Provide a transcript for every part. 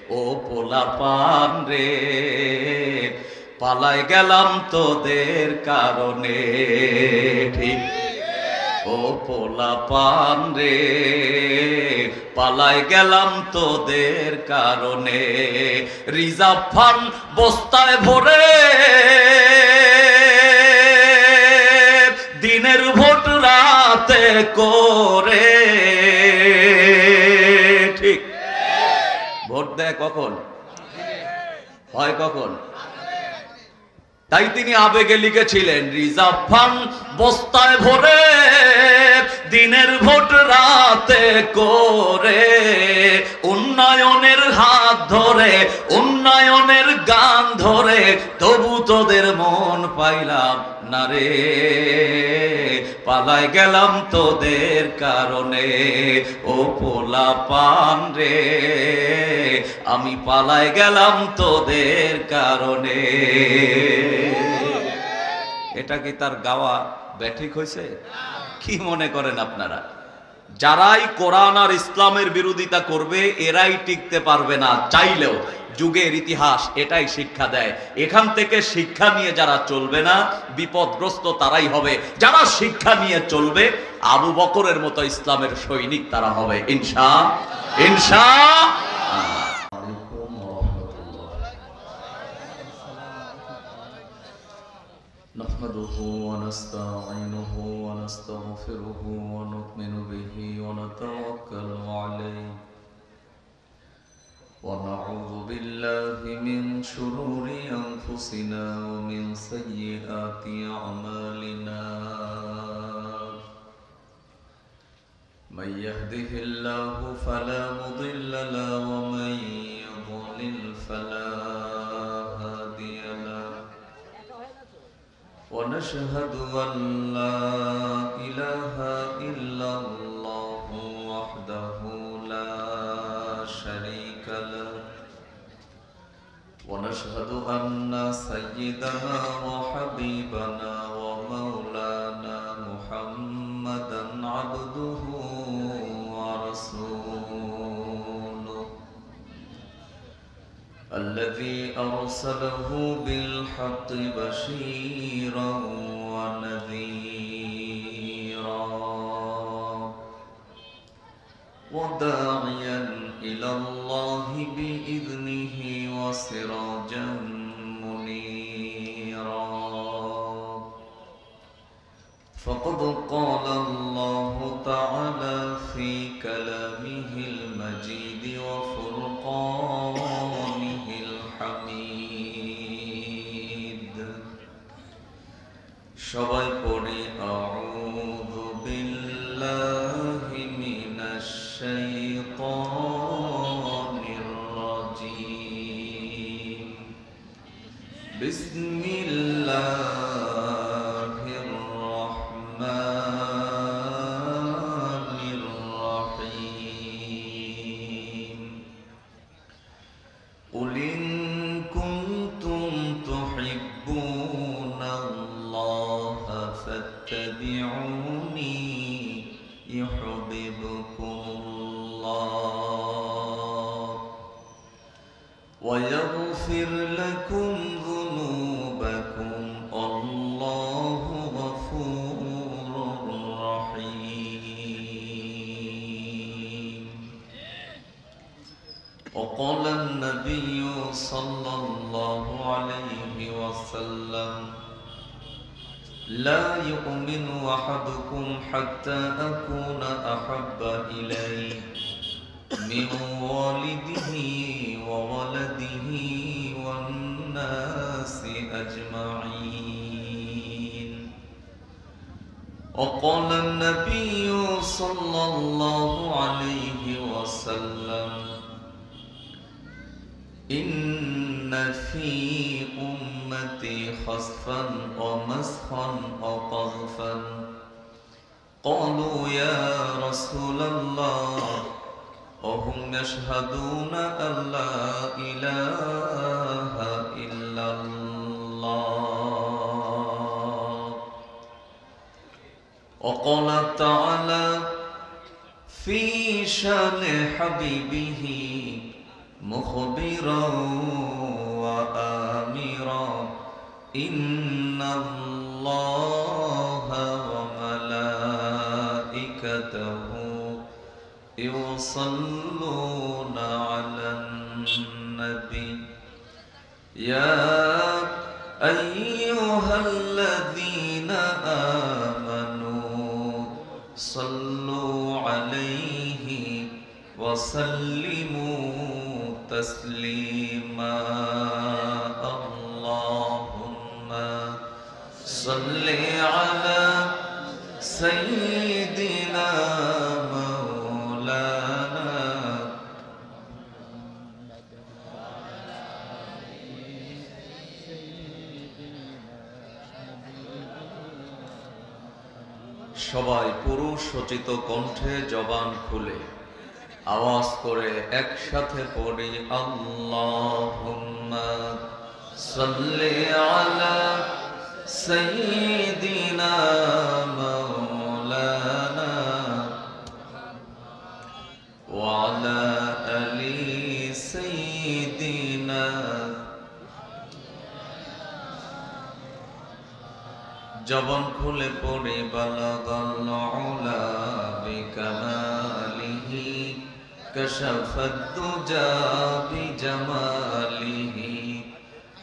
ও পোলাপান রে পালাই গেলাম তোদের কারণে ঠিক ও পোলাপান রে পালাই গেলাম তোদের কারণে রিজার্ভ ফান্ড বস্তায় ভরে দিনের ভোট রাতে করে ঠিক ভোট দেয় কখন হয় কখন তাই তিনি আবেগে লিখেছিলেন রিজার্ভ ফান্ড বস্তায় ভরে দিনের ভোট রাতে করে উন্নয়নের হাত ধরে উন্নয়নের গান ধরে তবু তোদের মন পাইলাম না রে পালাই গেলাম তোদের কারণে ও পোলাপান রে আমি পালাই গেলাম তোদের কারণে এটা কি তার গাওয়া ব্যাঠিক হয়েছে কি মনে করেন আপনারা যারাই কোরআন আর ইসলামের বিরোধিতা করবে এরাই টিকতে পারবে না চাইলেও যুগের ইতিহাস এটাই শিক্ষা দেয় এখান থেকে শিক্ষা নিয়ে যারা চলবে না বিপদগ্রস্ত তারাই হবে যারা শিক্ষা নিয়ে চলবে আবু বকরের মতো ইসলামের সৈনিক তারা হবে ইনশাআল্লাহ نحمده ونستعينه ونستغفره ونؤمن به ونتوكل عليه ونعوذ بالله من شرور أنفسنا ومن سيئات أعمالنا من يهده الله فلا مضل له ومن يضلل فلا هادي له ونشهد أن لا إله إلا الله وحده لا شريك له ونشهد أن سيدنا وحبيبنا ومولانا محمدا عبده ورسوله الذي أرسله بالحق بشيرا ونذيرا وداعيا إلى الله بإذنه وسراجا منيرا فقد قال الله تعالى في كلامه المجيد وفرقانه الحميد সবাই পড়ে আউযু বিল্লাহি মিনাশ শাইতানির রাজীম বিসমিল্লাহির রাহমানির রাহিম কুল ইন কুনতুম তুহিব্বুনাল্লাহা ফাত্তাবিউনি يحببكم ويغفر لكم ذنوبكم الله غفور رحيم وقال النبي صلى الله عليه وسلم لا يؤمن أحدكم حتى أكون أحب إليه من والده وولده والناس أجمعين وقال النبي صلى الله عليه وسلم إن في أمتي خسفا ومسخا وقذفا قالوا يا رسول الله وهم يشهدون أن لا إله إلا الله وقال تعالى في شان حبيبه مخبرا وآمرا إن الله وملائكته يصلون على النبي يا أيها الذين آمنوا صلوا عليه وسلموا تسليما اللهم صل على سيدنا مولانا সবাই পুরুষ সচিত কণ্ঠে জবান খুলে আওয়াজ করে একসাথে পড়ি আল্লাহুম্মা সাল্লি আলা সাইয়্যিদিনা মাওলানা ওয়া আলা আলি সাইয়্যিদিনা জবান খুলে পড়ি বালাগাল উলা বিকামালিহি كشفت الدجى بجماله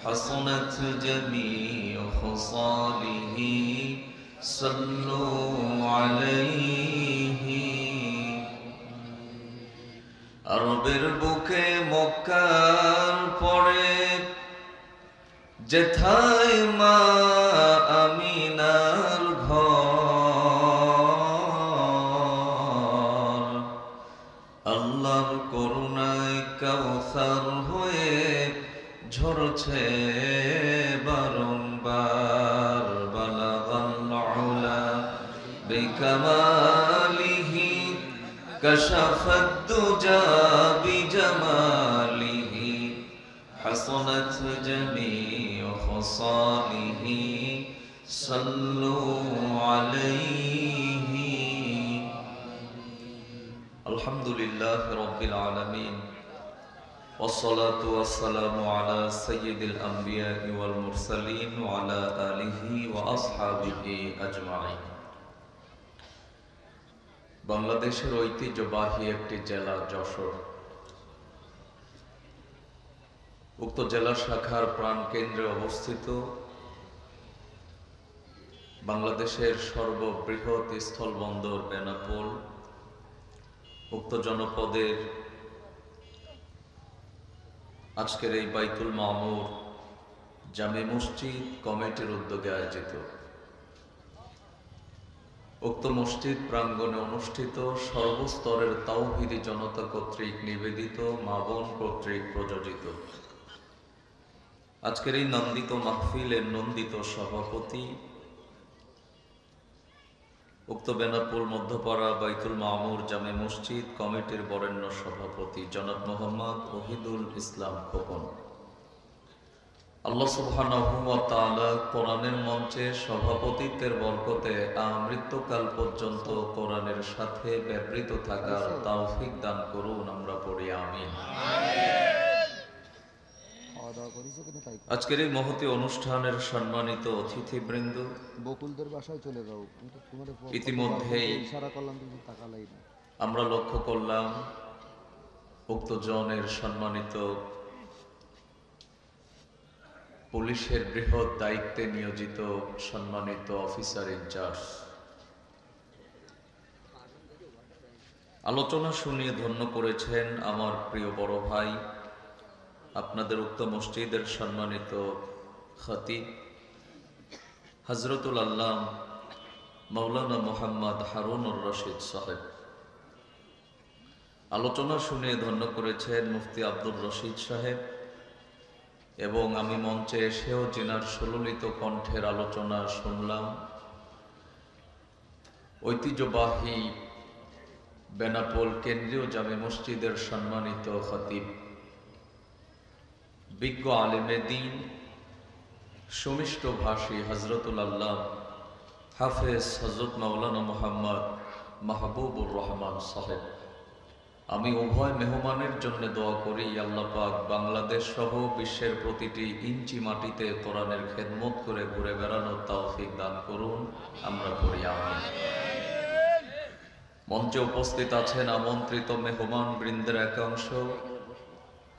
حصنت جميع خصاله صلوا عليه আরবের বুকে মক্কার পরে যেথায় মা আমিনার ঘর আল্লাহর করুণায় কাউসার হয়ে ঝরছে বারংবার বালাগাল উলা বিকামালিহি কাশাফাত দুজা বিজামালিহি হাসানাত জামিউ খসালিহি সাল্লু আলাইহি আলহামদুলিল্লাহ রাব্বিল আলামিন والصلاة والسلام على سيد الأنبياء والمرسلين وعلى آله وأصحابه أجمعين বাংলাদেশের ঐতিহ্যবাহী একটি জেলা যশোর। উক্ত জেলা শাখার প্রাণকেন্দ্রে অবস্থিত বাংলাদেশের সর্ববৃহৎ স্থলবন্দর বেনাপোল উক্ত জনপদের আজকের এই বাইতুল মামুর জামে মসজিদ কমিটির উদ্যোগে আয়োজিত উক্ত মসজিদ প্রাঙ্গণে অনুষ্ঠিত সর্বস্তরের তাওহীদি জনতা কর্তৃক নিবেদিত মা বোন কর্তৃক প্রযোজিত আজকের এই নন্দিত মাহফিলের নন্দিত সভাপতি উক্ত বেনাপোল মধ্যপাড়া বাইতুল মামুর জামে মসজিদ কমিটির বরেণ্য সভাপতি জনাব মোহাম্মদ ওহিদুল ইসলাম খোকন। আল্লাহ সুবহানাহু ওয়া তাআলা কোরআনের মঞ্চে সভাপতিত্বের বরকতে মৃত্যুকাল পর্যন্ত কোরআনের সাথে ব্যবহৃত থাকার তৌফিক দান করুন, আমরা পড়ি আমিন। আজকের এই মহতী অনুষ্ঠানের সম্মানিত অতিথিবৃন্দ, বকুলদের বাসায় চলে যাও। ইতিমধ্যেই আমরা লক্ষ্য করলাম উক্ত জনের সম্মানিত পুলিশের বৃহৎ দায়িত্বে নিয়োজিত সম্মানিত অফিসার ইনচার্জ আলোচনা শুনিয়ে ধন্য করেছেন আমার প্রিয় বড় ভাই, আপনাদের উক্ত মসজিদের সম্মানিত খতিব হযরতুল আল্লাম মাওলানা মুহাম্মদ হারুনুর রশিদ সাহেব। আলোচনা শুনে ধন্য করেছেন মুফতি আব্দুর রশিদ সাহেব, এবং আমি মঞ্চে এসেও যিনার সুললিত কণ্ঠের আলোচনা শুনলাম ঐতিহ্যবাহী বেনাপোল কেন্দ্রীয় জামে মসজিদের সম্মানিত খতিব, বিজ্ঞ আলেমে দ্বীন, সুমিষ্ট ভাষী হযরতুল আল্লাহ হাফেজ হযরত মাওলানা মুহাম্মদ মাহবুবুর রহমান সাহেব। আমি উভয় মেহমানের জন্য দোয়া করি, আল্লাহ পাক বাংলাদেশ সহ বিশ্বের প্রতিটি ইঞ্চি মাটিতে কোরআনের খেদমত করে ঘুরে বেড়ানোর তৌফিক দান করুন। আমরা পড়ি আমিন। মঞ্চে উপস্থিত আছেন আমন্ত্রিত মেহমান বৃন্দের একাংশ,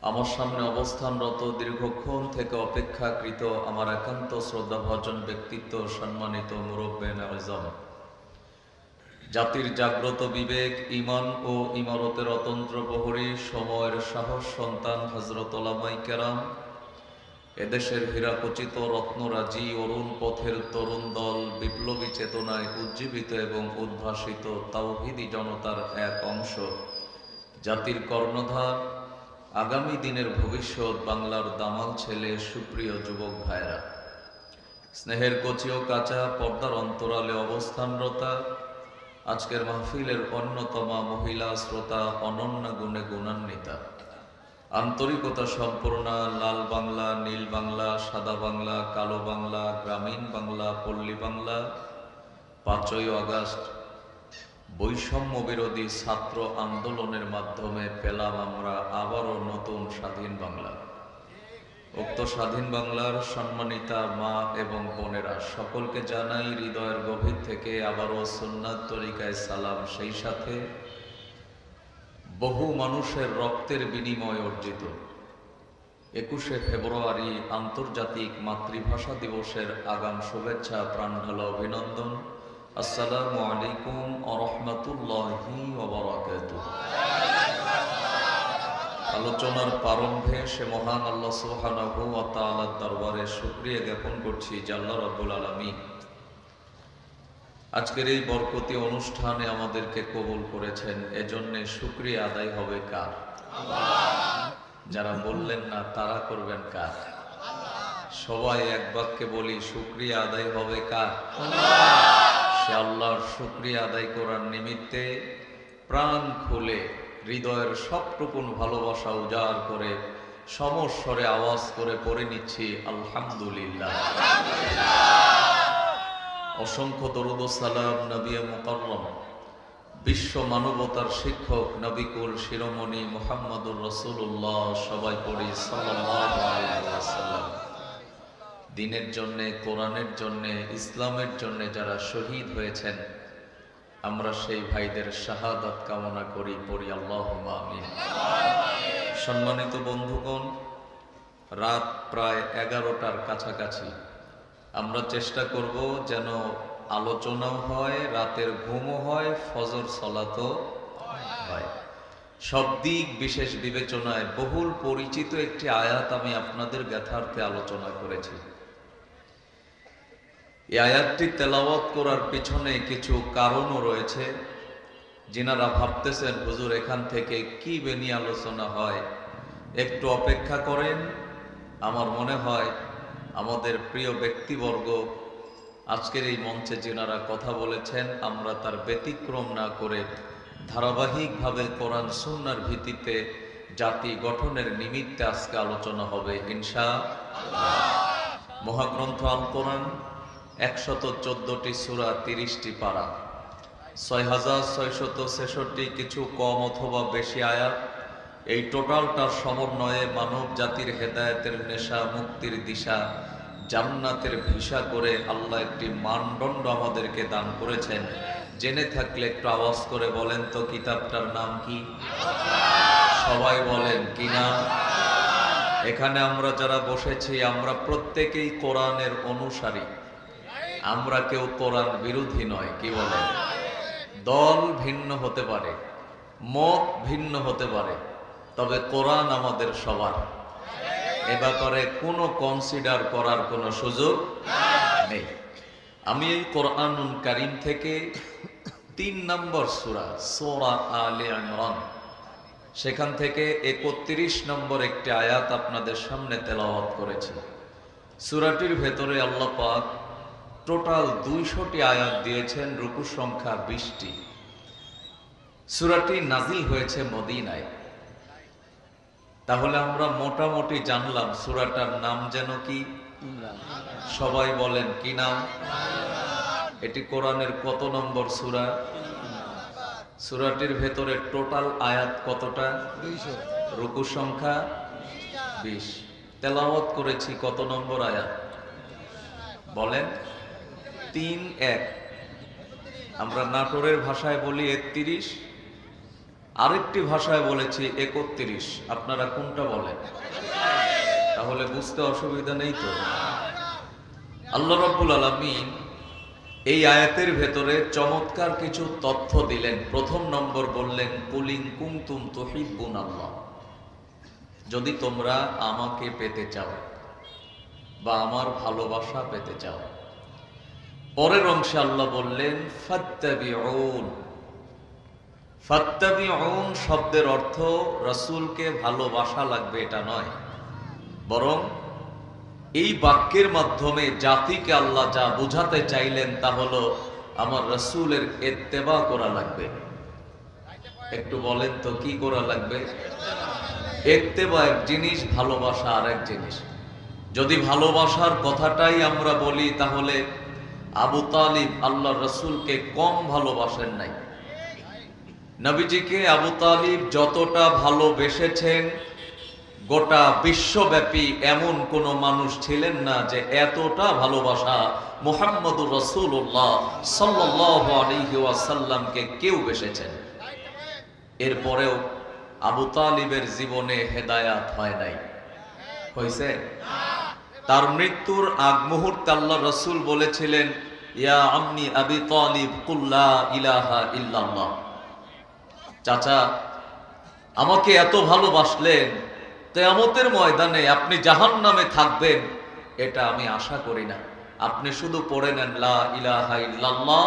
আমার সামনে অবস্থানরত দীর্ঘক্ষণ থেকে অপেক্ষাকৃত আমার একান্ত শ্রদ্ধাভাজন ব্যক্তিত্ব, সম্মানিত মুরব্বিয়ান আযম, জাতির জাগ্রত বিবেক, ঈমান ও ইমারতের অতন্ত্র প্রহরী, সময়ের সাহস সন্তান হযরত ওলামায়ে কেরাম, এদেশের হীরাখচিত রত্নরাজি, অরুণ পথের তরুণ দল, বিপ্লবী চেতনায় উজ্জীবিত এবং উদ্ভাসিত তাওহীদি জনতার এক অংশ, জাতির কর্ণধার, আগামী দিনের ভবিষ্যৎ, বাংলার দামাল ছেলে, সুপ্রিয় যুবক ভাইরা, স্নেহের কচি ও কাঁচা পর্দার অন্তরালে অবস্থানরতা আজকের মাহফিলের অন্যতমা মহিলা শ্রোতা, অনন্য গুণে গুণান্বিতা, আন্তরিকতা সম্পূর্ণা, লাল বাংলা, নীল বাংলা, সাদা বাংলা, কালো বাংলা, গ্রামীণ বাংলা, পল্লী বাংলা, 5ই আগস্ট বৈষম্য বিরোধী ছাত্র আন্দোলনের মাধ্যমে পেলাম আমরা আবারও নতুন স্বাধীন বাংলা। উক্ত স্বাধীন বাংলার সম্মানিতা মা এবং বোনেরা, সকলকে জানাই হৃদয়ের গভীর থেকে আবারও সুন্নাত তরিকায় সালাম। সেই সাথে বহু মানুষের রক্তের বিনিময়ে অর্জিত 21শে ফেব্রুয়ারি আন্তর্জাতিক মাতৃভাষা দিবসের আগাম শুভেচ্ছা, প্রাণঢালা অভিনন্দন। আসসালামু আলাইকুম ওয়া রাহমাতুল্লাহি ওয়া বারাকাতুহু। আলোচনার প্রারম্ভে সে মহান আল্লাহ সুবহানাহু ওয়া তাআলার দরবারে শুকরিয়া জ্ঞাপন করছি যে আল্লাহ রাব্বুল আলামিন আজকের এই বরকতি অনুষ্ঠানে আমাদেরকে কবুল করেছেন। এজন্য শুকরিয়া আদায় হবে কার? যারা বললেন না তারা করবেন কার? সবাই এক বাক্যে বলি, শুকরিয়া আদায় হবে কার? সে আল্লাহর শুকরিয়া আদায় করার নিমিত্তে প্রাণ খুলে হৃদয়ের সবটুকুন ভালোবাসা উজাড় করে সমস্বরে আওয়াজ করে পড়ে নিচ্ছি আলহামদুলিল্লাহ। অসংখ্য দরুদ ও সালাম নবী মুকাররম, বিশ্ব মানবতার শিক্ষক, নবিকুল শিরোমণি মুহাম্মদুর রাসূলুল্লাহ, সবাই পড়ি সাল্লাল্লাহু আলাইহি ওয়াসাল্লাম। দ্বীনের জন্য, কোরআনের জন্য, ইসলামের জন্য যারা শহীদ হয়েছেন, আমরা সেই ভাইদের শাহাদাত কামনা করি, পড়ি আল্লাহুম্মা আমিন। সম্মানিত বন্ধুগণ, রাত প্রায় 11টার কাছাকাছি। আমরা চেষ্টা করব যেন আলোচনাও হয়, রাতের ঘুমও হয়, ফজর সালাতও হয়। সব দিক বিশেষ বিবেচনায় বহুল পরিচিত একটি আয়াত আমি আপনাদের জ্ঞাতার্থে আলোচনা করেছি। এই আয়াতটি তেলাওয়াত করার পিছনে কিছু কারণও রয়েছে। যিনারা ভাবতেছেন হুজুর এখান থেকে কি বেনি আলোচনা হয়, একটু অপেক্ষা করেন। আমার মনে হয় আমাদের প্রিয় ব্যক্তিবর্গ আজকের এই মঞ্চে যিনারা কথা বলেছেন, আমরা তার ব্যতিক্রম না করে ধারাবাহিকভাবে কোরআন সুন্নাহর ভিত্তিতে জাতি গঠনের নিমিত্তে আজকে আলোচনা হবে ইনশাআল্লাহ। মহাগ্রন্থ আল কোরআন 114টি সূরা, 30টি পারা, 6666 কিছু কম অথবা বেশি আয়াত। এই টোটালটার সমন্বয়ে মানব জাতির হেদায়েতের নেশা, মুক্তির দিশা, জান্নাতের ভিসা করে আল্লাহ একটি মানদণ্ড আমাদেরকে দান করেছেন। জেনে থাকলে একটু আওয়াজ করে বলেন তো, কিতাবটার নাম কি? সবাই বলেন কি নাম? এখানে আমরা যারা বসেছি, আমরা প্রত্যেকেই কোরআনের অনুসারী। আমরা কেউ কোরআন বিরোধী নয়। কি বলেন? দল ভিন্ন হতে পারে, মত ভিন্ন হতে পারে, তবে কোরআন আমাদের সবার। এ ব্যাপারে কোনো কনসিডার করার কোনো সুযোগ নেই। আমি এই কোরআনুল কারীম থেকে 3 নম্বর সূরা, সূরা আলে ইমরান, সেখান থেকে 31 নম্বর একটি আয়াত আপনাদের সামনে তেলাওয়াত করেছি। সূরাটির ভেতরে আল্লাহ পাক টোটাল 200টি আয়াত দিয়েছেন, রুকু সংখ্যা 20টি। সূরাটি নাজিল হয়েছে মদিনায়। তাহলে আমরা মোটামুটি জানলাম সূরাটার নাম যেন কি? সবাই বলেন কি নাম? এটি কোরআনের কত নম্বর সূরা? সূরাটির ভেতরে টোটাল আয়াত কতটা? 200। রুকু সংখ্যা 20। তেলাওয়াত করেছি কত নম্বর আয়াত বলেন? 3-1। আমরা নাটোরের ভাষায় বলি 31, আরেকটি ভাষায় বলেছি 31। আপনারা কোনটা বলেন? তাহলে বুঝতে অসুবিধা নেই তো? আল্লাহ রাব্বুল আলামিন এই আয়াতের ভেতরে চমৎকার কিছু তথ্য দিলেন। প্রথম নম্বর বললেন, কুলিন কুনতুম তুহিব্বুনাল্লাহ, যদি তোমরা আমাকে পেতে চাও বা আমার ভালোবাসা পেতে চাও। পরের অংশে আল্লাহ বললেন ফাত্তাবিউন। ফাত্তাবিউন শব্দের অর্থ রাসূলকে ভালোবাসা লাগবে এটা নয়, বরং এই বাক্যের মাধ্যমে জাতিকে আল্লাহ যা বোঝাতে চাইলেন তা হলো আমার রাসূলের ইত্তেবা করা লাগবে। একটু বলেন তো কি করা লাগবে? ইত্তেবা এক জিনিস, ভালোবাসা আর এক জিনিস। যদি ভালোবাসার কথাটাই আমরা বলি তাহলে আবু তালিব আল্লাহ রাসূলকে কম ভালোবাসেন নাই। নবীজিকে আবু তালিব যতটা ভালোবেসেছেন, গোটা বিশ্বব্যাপী এমন কোন মানুষ ছিলেন না যে এতটা ভালোবাসা মুহাম্মদুর রাসূলুল্লাহ সাল্লাল্লাহু আলাইহি ওয়াসাল্লামকে কেউ বেসেছেন। এরপরেও আবু তালিবের জীবনে হেদায়াত হয় নাই। হয়েছে? তার মৃত্যুর আগ মুহূর্তে আল্লাহ রাসূল বলেছিলেন, ইয়া আম্মি আবি তালিব কুল লা ইলাহা ইল্লাল্লাহ। চাচা, আমাকে এত ভালোবাসলেন, কিয়ামতের ময়দানে আপনি জাহান্নামে থাকবেন এটা আমি আশা করি না। আপনি শুধু পড়ে নেন লা ইলাহা ইল্লাল্লাহ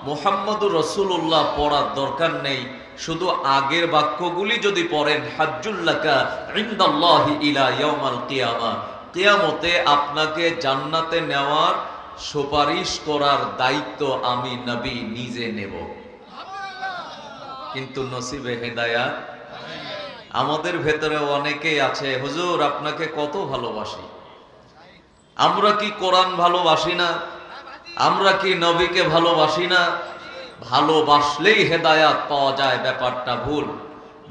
মুহাম্মাদুর রাসূলুল্লাহ, পড়ার দরকার নেই। শুধু আগের বাক্যগুলি যদি পড়েন, হাজ্জুল্লাকা ইনদাল্লাহি ইলা ইয়াউমাল কিয়ামা, কিয়ামতে আপনাকে জান্নাতে নেওয়ার সুপারিশ করার দায়িত্ব আমি নবী নিজে নেব। কিন্তু নসিবে হেদায়াত আমাদের ভেতরে অনেকেই আছে, হুজুর আপনাকে কত ভালোবাসি। আমরা কি কোরআন ভালোবাসি না? আমরা কি নবীকে ভালোবাসি না? ভালোবাসলেই হেদায়াত পাওয়া যায়, ব্যাপারটা ভুল।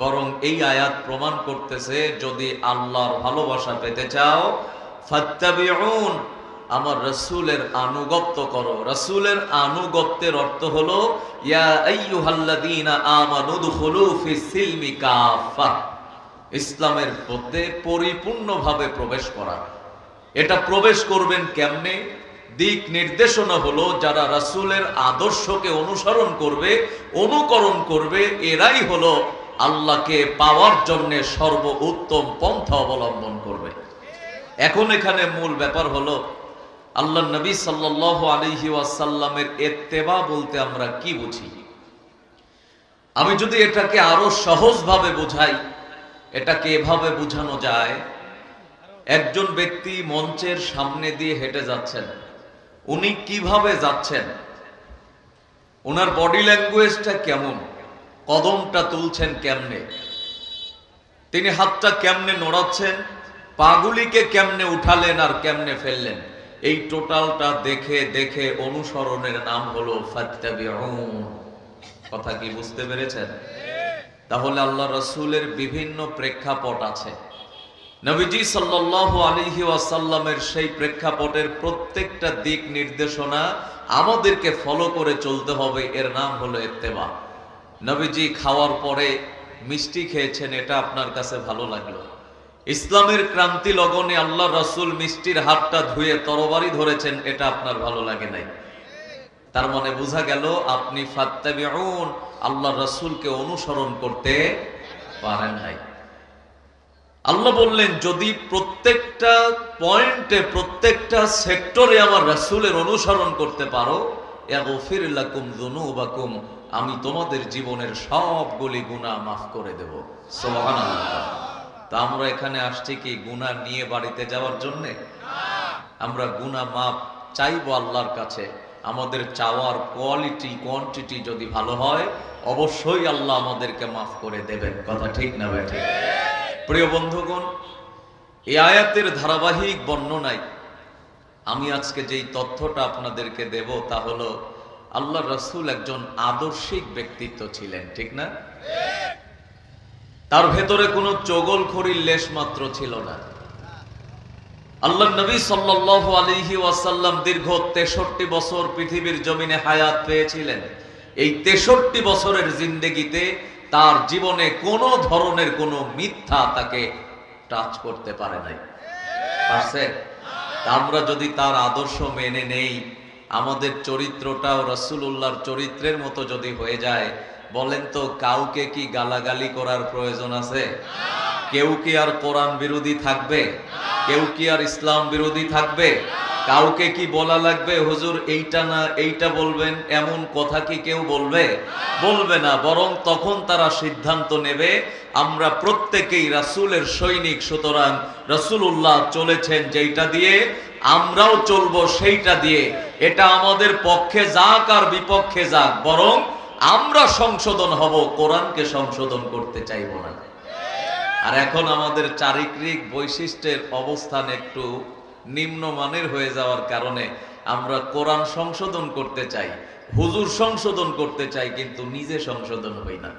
বরং এই আয়াত প্রমাণ করতেছে, যদি আল্লাহর ভালোবাসা পেতে চাও ফাত্তাবিউন, আমার রাসূলের আনুগত্য করো। রাসূলের আনুগত্যের অর্থ হলো ইয়া আইয়ুহাল্লাযীনা আমানু দুখুলু ফিস সিলমি কাফা, ইসলামের মধ্যে পরিপূর্ণভাবে প্রবেশ করা। এটা প্রবেশ করবেন কেমনে? দিক নির্দেশনা হলো যারা রাসূলের আদর্শকে অনুসরণ করবে, অনুকরণ করবে, এরাই হলো আল্লাহকে পাওয়ার জন্য সর্বোত্তম পন্থা অবলম্বন করবে। এখন এখানে মূল ব্যাপার হলো আল্লাহ নবী সাল্লাল্লাহু আলাইহি ওয়াসাল্লামের ইত্তেবা বলতে আমরা কি বুঝি। আমি যদি এটাকে আরো সহজভাবে বোঝাই, এটাকে এভাবে বোঝানো যায়, একজন ব্যক্তি মঞ্চের সামনে দিয়ে হেঁটে যাচ্ছেন। উনি কিভাবে যাচ্ছেন, ওনার বডি ল্যাঙ্গুয়েজটা কেমন, কদমটা তুলছেন কেমনে, তিনি হাতটা কেমনে নড়াচ্ছেন, পাগুলিকে কেমনে উঠালেন আর কেমনে ফেললেন, এই টোটালটা দেখে দেখে অনুসরণের নাম হলো ফাত্তাবিউন। কথা কি বুঝতে পেরেছেন? তাহলে আল্লাহ রাসূলের বিভিন্ন প্রেক্ষাপট আছে। নবীজি সাল্লাল্লাহু আলাইহি ওয়াসাল্লামের সেই প্রেক্ষাপটের প্রত্যেকটা দিক নির্দেশনা আমাদেরকে ফলো করে চলতে হবে, এর নাম হলো ইত্তেবা। নবীজি খাওয়ার পরে মিষ্টি খেয়েছেন, এটা আপনার কাছে ভালো লাগলো। ইসলামের ক্রান্তি লগনে আল্লাহ রাসূল মিষ্টির হাতটা ধুয়ে তরবারি ধরেছেন, এটা আপনার ভালো লাগে নাই। তার মানে বোঝা গেল আপনি ফাত্তাবিউন, আল্লাহ রাসূলকে অনুসরণ করতে পারেন নাই। আল্লাহ বললেন, যদি প্রত্যেকটা পয়েন্টে, প্রত্যেকটা সেক্টরে আমার রাসূলের অনুসরণ করতে পারো, ইয়াগফির লাকুম যুনুবাকুম, আমি তোমাদের জীবনের সবগুলি গুনাহ মাফ করে দেব। সুবহানাল্লাহ। তা আমরা এখানে আসছি কি গুনাহ নিয়ে বাড়িতে যাওয়ার জন্য? আমরা গুনাহ মাফ চাইবো আল্লাহর কাছে। আমাদের চাওয়ার কোয়ালিটি কোয়ান্টিটি যদি ভালো হয়, অবশ্যই আল্লাহ আমাদেরকে মাফ করে দেবেন। কথা ঠিক না ভাই? ঠিক। প্রিয় বন্ধুগণ, এই আয়াতের ধারাবাহিক বর্ণনায় আমি আজকে যেই তথ্যটা আপনাদেরকে দেব তা হলো আল্লাহ রাসূল একজন আদর্শিক ব্যক্তিত্ব ছিলেন, ঠিক না? তার ভেতরে কোনো চগলখড়ির লেশ মাত্র ছিল না। আল্লাহ নবী সাল্লাল্লাহু আলাইহি ওয়াসাল্লাম দীর্ঘ 63 বছর পৃথিবীর জমিনে হায়াত পেয়েছিলেন। এই 63 বছরের জিন্দেগিতে তার জীবনে কোনো ধরনের কোনো মিথ্যা তাকে টাচ করতে পারে নাই। পারছে? আমরা যদি তার আদর্শ মেনে নেই, আমাদের চরিত্রটাও রাসূলুল্লাহর চরিত্রের মতো যদি হয়ে যায়, বলেন তো কাউকে কি গালাগালি করার প্রয়োজন আছে? কেউ কি আর কোরআন বিরোধী থাকবে? কেউ কি আর ইসলাম বিরোধী থাকবে? কাউকে কি বলা লাগবে হুজুর এইটা না এইটা বলবেন, এমন কথা কি কেউ বলবে? বলবে না। বরং তখন তারা সিদ্ধান্ত নেবে আমরা প্রত্যেকেই রাসূলের সৈনিক, সুতরাং রাসূলুল্লাহ চলেছেন যেইটা দিয়ে আমরাও চলবো সেইটা দিয়ে। এটা আমাদের পক্ষে যাক আর বিপক্ষে যাক, বরং আমরা সংশোধন হব, কোরআনকে সংশোধন করতে চাইব না। আর এখন আমাদের চারিত্রিক বৈশিষ্ট্যের অবস্থান একটু নিম্নমানের হয়ে যাওয়ার কারণে আমরা কোরআন সংশোধন করতে চাই, হুজুর সংশোধন করতে চাই, কিন্তু নিজে সংশোধন হই না।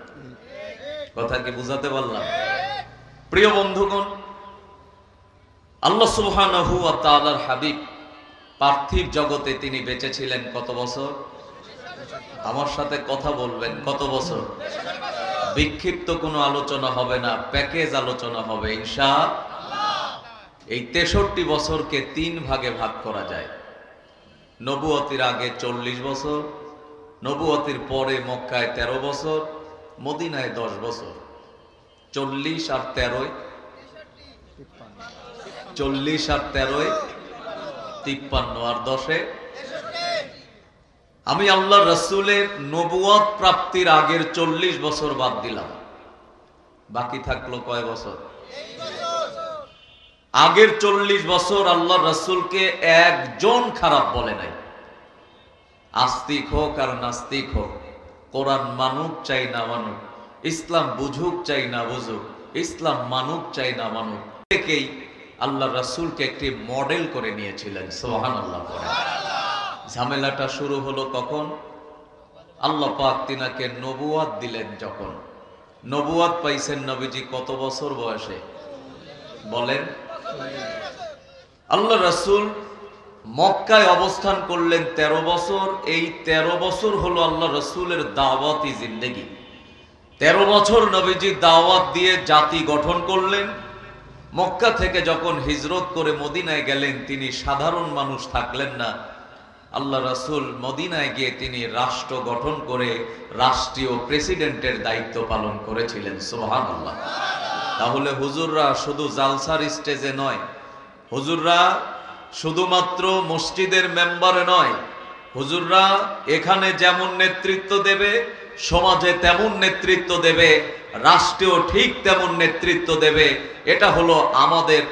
কথা কি বুঝাতে পারলাম? প্রিয় বন্ধুগণ, আল্লাহ সুবহানাহু ওয়া তাআলার হাবিব পার্থিব জগতে তিনি বেঁচে ছিলেন কত বছর? আমার সাথে কথা বলবেন, কত বছর? বিক্ষিপ্ত কোনো আলোচনা হবে না, প্যাকেজ আলোচনা হবে ইনশাআল্লাহ। এই 63 বছরকে 3 ভাগে ভাগ করা যায়। নবুয়তির আগে 40 বছর, নবুয়তির পরে মক্কায় 13 বছর, মদিনায় 10 বছর। 40 আর 13, 40 আর 13 53, আর 10 আমি আল্লাহ রাসূলের নবুয়ত প্রাপ্তির আগের 40 বছর বাদ দিলাম, বাকি থাকলো কয় বছর? আগের 40 বছর আল্লাহ রাসূলকে একজন খারাপ বলে নাই। আস্তিক হোক আর নাস্তিক হোক, কোরআন মানুক চাই না মানুক, ইসলাম বুঝুক চাই না বুঝুক, ইসলাম মানুক চাই না মানুক, প্রত্যেকেই আল্লাহ রাসূলকে একটি মডেল করে নিয়েছিলেন। সুবহানাল্লাহ। ঝামেলাটা শুরু হলো কখন? আল্লাহ পাক তিনাকে নবুয়ত দিলেন যখন। নবুয়ত পাইছেন নবীজি কত বছর বয়সে? বলেন। আল্লাহ রাসূল মক্কায় অবস্থান করলেন 13 বছর। এই 13 বছর হলো আল্লাহ রাসূলের দাওয়াতি জিন্দেগি। 13 বছর নবীজি দাওয়াত দিয়ে জাতি গঠন করলেন। মক্কা থেকে যখন হিজরত করে মদিনায় গেলেন, তিনি সাধারণ মানুষ থাকলেন না। আল্লাহ রাসূল মদিনায় গিয়ে তিনি রাষ্ট্র গঠন করে রাষ্ট্রীয় প্রেসিডেন্টের দায়িত্ব পালন করেছিলেন। সুবহানাল্লাহ। তাহলে হুজুররা শুধু জালসার স্টেজে নয়, হুজুররা শুধুমাত্র মসজিদের মেম্বারে নয়, হুজুররা এখানে যেমন নেতৃত্ব দেবে, সমাজে তেমন নেতৃত্ব দেবে, রাষ্ট্রেও ঠিক তেমন নেতৃত্ব দেবে। এটা হলো আমাদের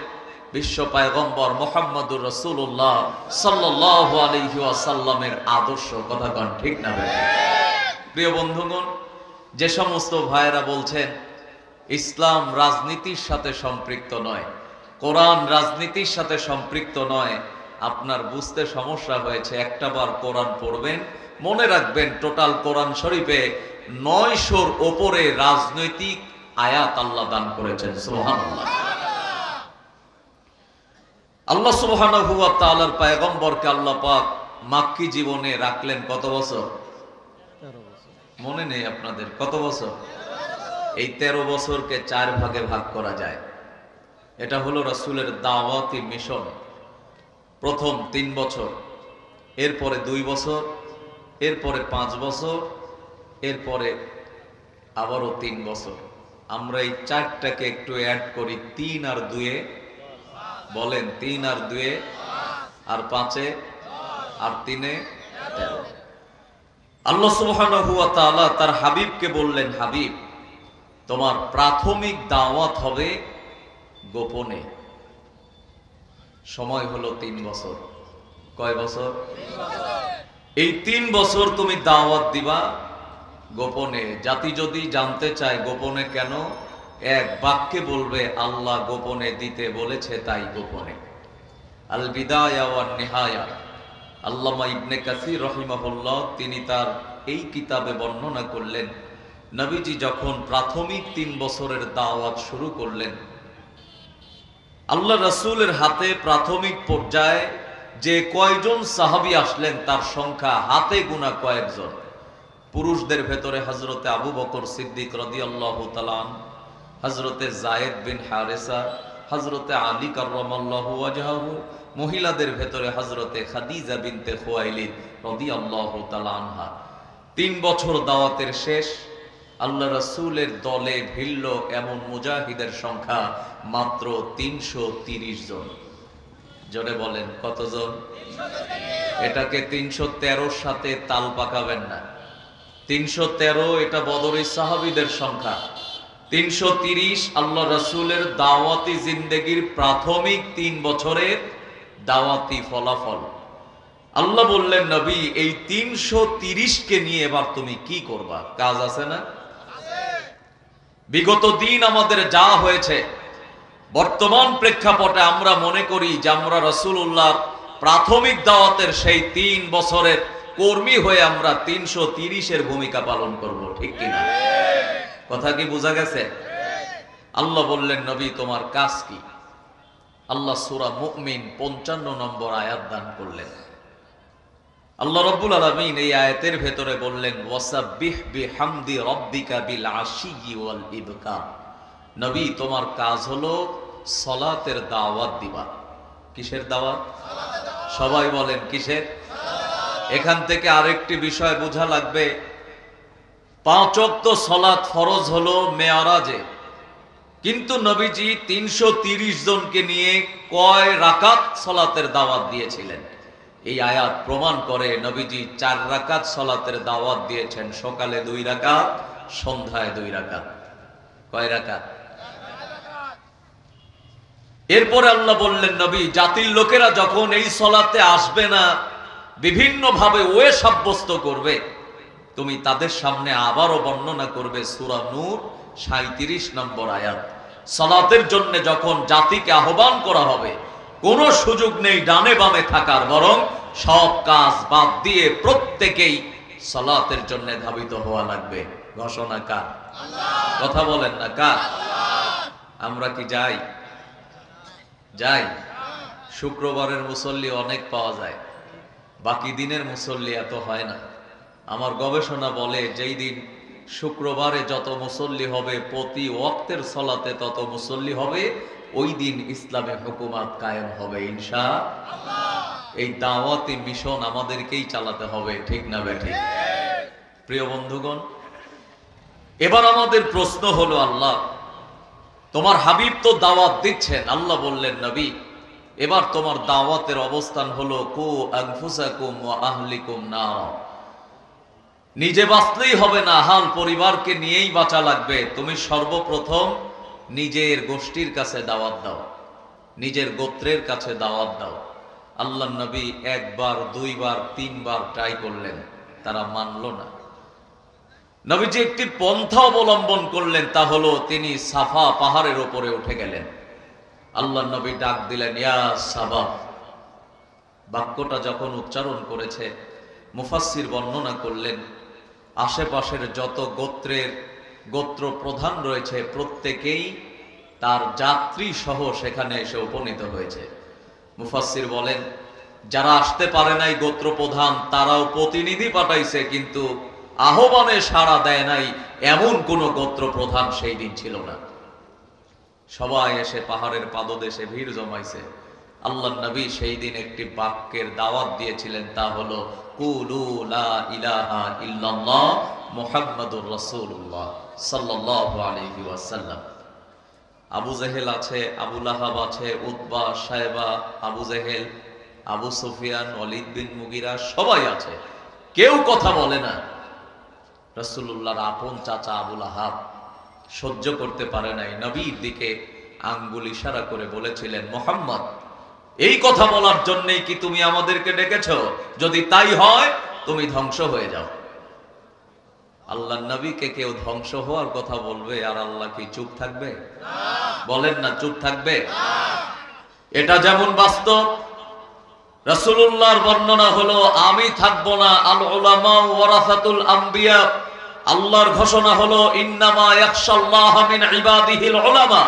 বিশ্ব পয়গম্বর মুহাম্মদুর রাসূলুল্লাহ সাল্লাল্লাহু আলাইহি ওয়াসাল্লামের আদর্শ। কথা কোন ঠিক না ভাই? প্রিয় বন্ধুগণ, যে সমস্ত ভাইয়েরা বলছেন ইসলাম রাজনীতির সাথে সম্পৃক্ত নয়, কোরআন রাজনীতির সাথে সম্পৃক্ত নয়, আপনার বুঝতে সমস্যা হয়েছে। একটা বার কোরআন পড়বেন, মনে রাখবেন টোটাল কোরআন শরীফে 900-র উপরে রাজনৈতিক আয়াত আল্লাহ দান করেছেন। সুবহানাল্লাহ। আল্লাহ সুবহানাহু ওয়া তাআলার পয়গম্বরকে আল্লাহ পাক মাক্কি জীবনে রাখলেন কত বছর? মনে নেই আপনাদের? কত বছর? এই 13 বছরকে 4 ভাগে ভাগ করা যায়। এটা হলো রাসূলের দাওয়াতি মিশন। প্রথম 3 বছর, এরপরে 2 বছর, এরপরে 5 বছর, এরপরে আবারও 3 বছর। আমরা এই 4টাকে একটু অ্যাড করি। 3 আর 2-এ বলেন, 3 আর 2-এ, আর 5-এ, আর 3-এ 13। আল্লাহ সুবহানাহু ওয়া তাআলা তার হাবিবকে বললেন, হাবিব তোমার প্রাথমিক দাওয়াত হবে গোপনে। সময় হলো 3 বছর। কয় বছর? এই 3 বছর তুমি দাওয়াত দিবা গোপনে। জাতি যদি জানতে চায় গোপনে কেন, এক বাক্যে বলবে আল্লাহ গোপনে দিতে বলেছে, তাই গোপনে। আল বিদায়া ওয়ান নিহায়া, আল্লামা ইবনে কাসির রাহিমাহুল্লাহ তিনি তার এই কিতাবে বর্ণনা করলেন, নবীজি যখন প্রাথমিক 3 বছরের দাওয়াত শুরু করলেন, আল্লাহ রাসূলের হাতে প্রাথমিক পর্যায়ে যে কয়জন সাহাবী আসলেন তার সংখ্যা হাতে গোনা কয়েকজন। পুরুষদের ভেতরে হযরতে আবু বকর সিদ্দিক রাদিয়াল্লাহু তাআলা আনহু, হযরতে যায়েদ বিন হারেসা, হযরতে আলী কাররামাল্লাহু ওয়াজহাহু, মহিলাদের ভেতরে হযরতে খাদিজা বিনতে খুয়াইলিদ রাদিয়াল্লাহু তাআলা আনহা। 3 বছর দাওয়াতের শেষ, আল্লাহ রাসূলের দলে ভিড়ল এমন মুজাহিদের সংখ্যা মাত্র 330 জন। জোরে বলেন কতজন? এটাকে 313 সাথে তাল পাকাবেন না। 313 এটা বদরের সাহাবীদের সংখ্যা। 330 আল্লাহ রাসূলের দাওয়াতি জিন্দেগির প্রাথমিক 3 বছরের দাওয়াতি ফলাফল। আল্লাহ বললেন, নবী এই 330 কে নিয়ে এবার তুমি কি করবা? কাজ আছে না? বিগত দিন আমাদের যা হয়েছে, বর্তমান প্রেক্ষাপটে আমরা মনে করি যে আমরা রাসূলুল্লাহর প্রাথমিক দাওয়াতের সেই 3 বছরের কর্মী হয়ে আমরা 330 ভূমিকা পালন করব, ঠিক কিনা? কথা কি বোঝা গেছে? আল্লাহ বললেন, নবী তোমার কাজ কি? আল্লাহ সূরা মুমিন 55 নম্বর আয়াত দান করলেন। আল্লাহ রাব্বুল আলামিন এই আয়াতের ভেতরে বললেন, ওয়াসাব্বিহ বিহামদি রাব্বিকা বিল আশিয়্যি ওয়াল ইবকার। নবী তোমার কাজ হলো সালাতের দাওয়াত দিবা। কিসের দাওয়াত? সবাই বলেন কিসের? এখান থেকে আরেকটি বিষয় বোঝা লাগবে, 5 ওয়াক্ত সালাত ফরজ হলো মেয়ারাজে, কিন্তু নবীজি 330 জনকে নিয়ে কয় রাকাত সালাতের দাওয়াত দিয়েছিলেন? এই আয়াত প্রমাণ করে নবীজি 4 রাকাত সালাতের দাওয়াত দিয়েছেন, সকালে 2 রাকাত, সন্ধ্যায় 2 রাকাত। কয় রাকাত? এরপরে আল্লাহ বললেন, নবী জাতির লোকেরা যখন এই সালাতে আসবে না, বিভিন্ন ভাবে ওয়ে সাব্যস্ত করবে, তুমি তাদের সামনে আবারও বর্ণনা করবে সূরা নূর 37 নম্বর আয়াত। সালাতের জন্য যখন জাতিকে আহ্বান করা হবে, কোনো সুযোগ নেই ডানে বামে থাকার, বরং সব কাজ বাদ দিয়ে প্রত্যেকেই সালাতের জন্য ধাবিত হওয়া লাগবে। ঘোষণা কার? কথা বলেন না কার? আমরা কি যাই? যাই। শুক্রবারের মুসল্লি অনেক পাওয়া যায়, বাকি দিনের মুসল্লি এত হয় না। আমার গবেষণা বলে যেই দিন শুক্রবারে যত মুসল্লি হবে, প্রতি ওয়াক্তের সালাতে তত মুসল্লি হবে, ওই দিন ইসলামে হুকুমত কায়েম হবে ইনশাআল্লাহ। এই দাওয়াতি মিশন আমাদেরকেই চালাতে হবে, ঠিক না বেঠিক? প্রিয় বন্ধুগণ, এবার আমাদের প্রশ্ন হলো, আল্লাহ তোমার হাবিব তো দাওয়াত দিচ্ছেন, আল্লাহ বললেন, নবী এবার তোমার দাওয়াতের অবস্থান হলো কু আনফুসাকুম ওয়া আহলিকুম নার। নিজে বাঁচলেই হবে না, হাল পরিবারকে নিয়েই বাঁচা লাগবে। তুমি সর্বপ্রথম নিজের গোষ্ঠীর কাছে দাওয়াত দাও, নিজের গোত্রের কাছে দাওয়াত দাও। আল্লাহ নবী 1 বার 2 বার 3 বার ট্রাই করলেন, তারা মানল না। নবীজি একটি পন্থা অবলম্বন করলেন, তা হলো তিনি সাফা পাহাড়ের উপরে উঠে গেলেন। আল্লাহ নবী ডাক দিলেন, ইয়া সাবা। বাক্যটা যখন উচ্চারণ করেছে, মুফাসসির বর্ণনা করলেন, আশেপাশের যত গোত্র প্রধান রয়েছে প্রত্যেকেই তার যাত্রী সহ সেখানে এসে উপনীত হয়েছে। মুফাসসির বলেন, যারা আসতে পারে নাই গোত্র প্রধান, তারাও প্রতিনিধি পাঠাইছে, কিন্তু আহ্বানে সাড়া দেয় নাই এমন কোন গোত্র প্রধান সেই দিন ছিল না। সবাই এসে পাহাড়ের পাদদেশে ভিড় জমাইছে। আল্লাহ নবী সেই দিন একটি বাক্যের দাওয়াত দিয়েছিলেন, তা হলো কুলু লা ইলাহা ইল্লাল্লাহ মুহাম্মাদুর রাসূলুল্লাহ সাল্লাল্লাহু আলাইহি ওয়াসাল্লাম। আবু জেহেল আছে, আবু লাহাব আছে, উতবা, সায়বা, আবু জেহেল, আবু সুফিয়ান, ওয়ালিদ বিন মুগিরা, সবাই আছে, কেউ কথা বলে না। রাসূলুল্লাহর আপন চাচা আবু লাহাব সহ্য করতে পারে নাই, নবীর দিকে আঙ্গুল ইশারা করে বলেছিলেন, মুহাম্মদ এই কথা বলার জন্যই কি তুমি আমাদেরকে ডেকেছো? যদি তাই হয় তুমি ধ্বংস হয়ে যাও। আল্লাহর নবীকে কেউ ধ্বংস হওয়ার কথা বলবে আর আল্লাহ কি চুপ থাকবে? বলেন না, চুপ থাকবে? এটা যেমন বাস্তব, রাসূলুল্লাহর বর্ণনা হলো আমি থাকবো না, আল উলামা ওয়ারাসাতুল আম্বিয়া। আল্লাহর ঘোষণা হলো ইন্নামা ইয়াখশাল্লাহ মিন ইবাদিহিল উলামা।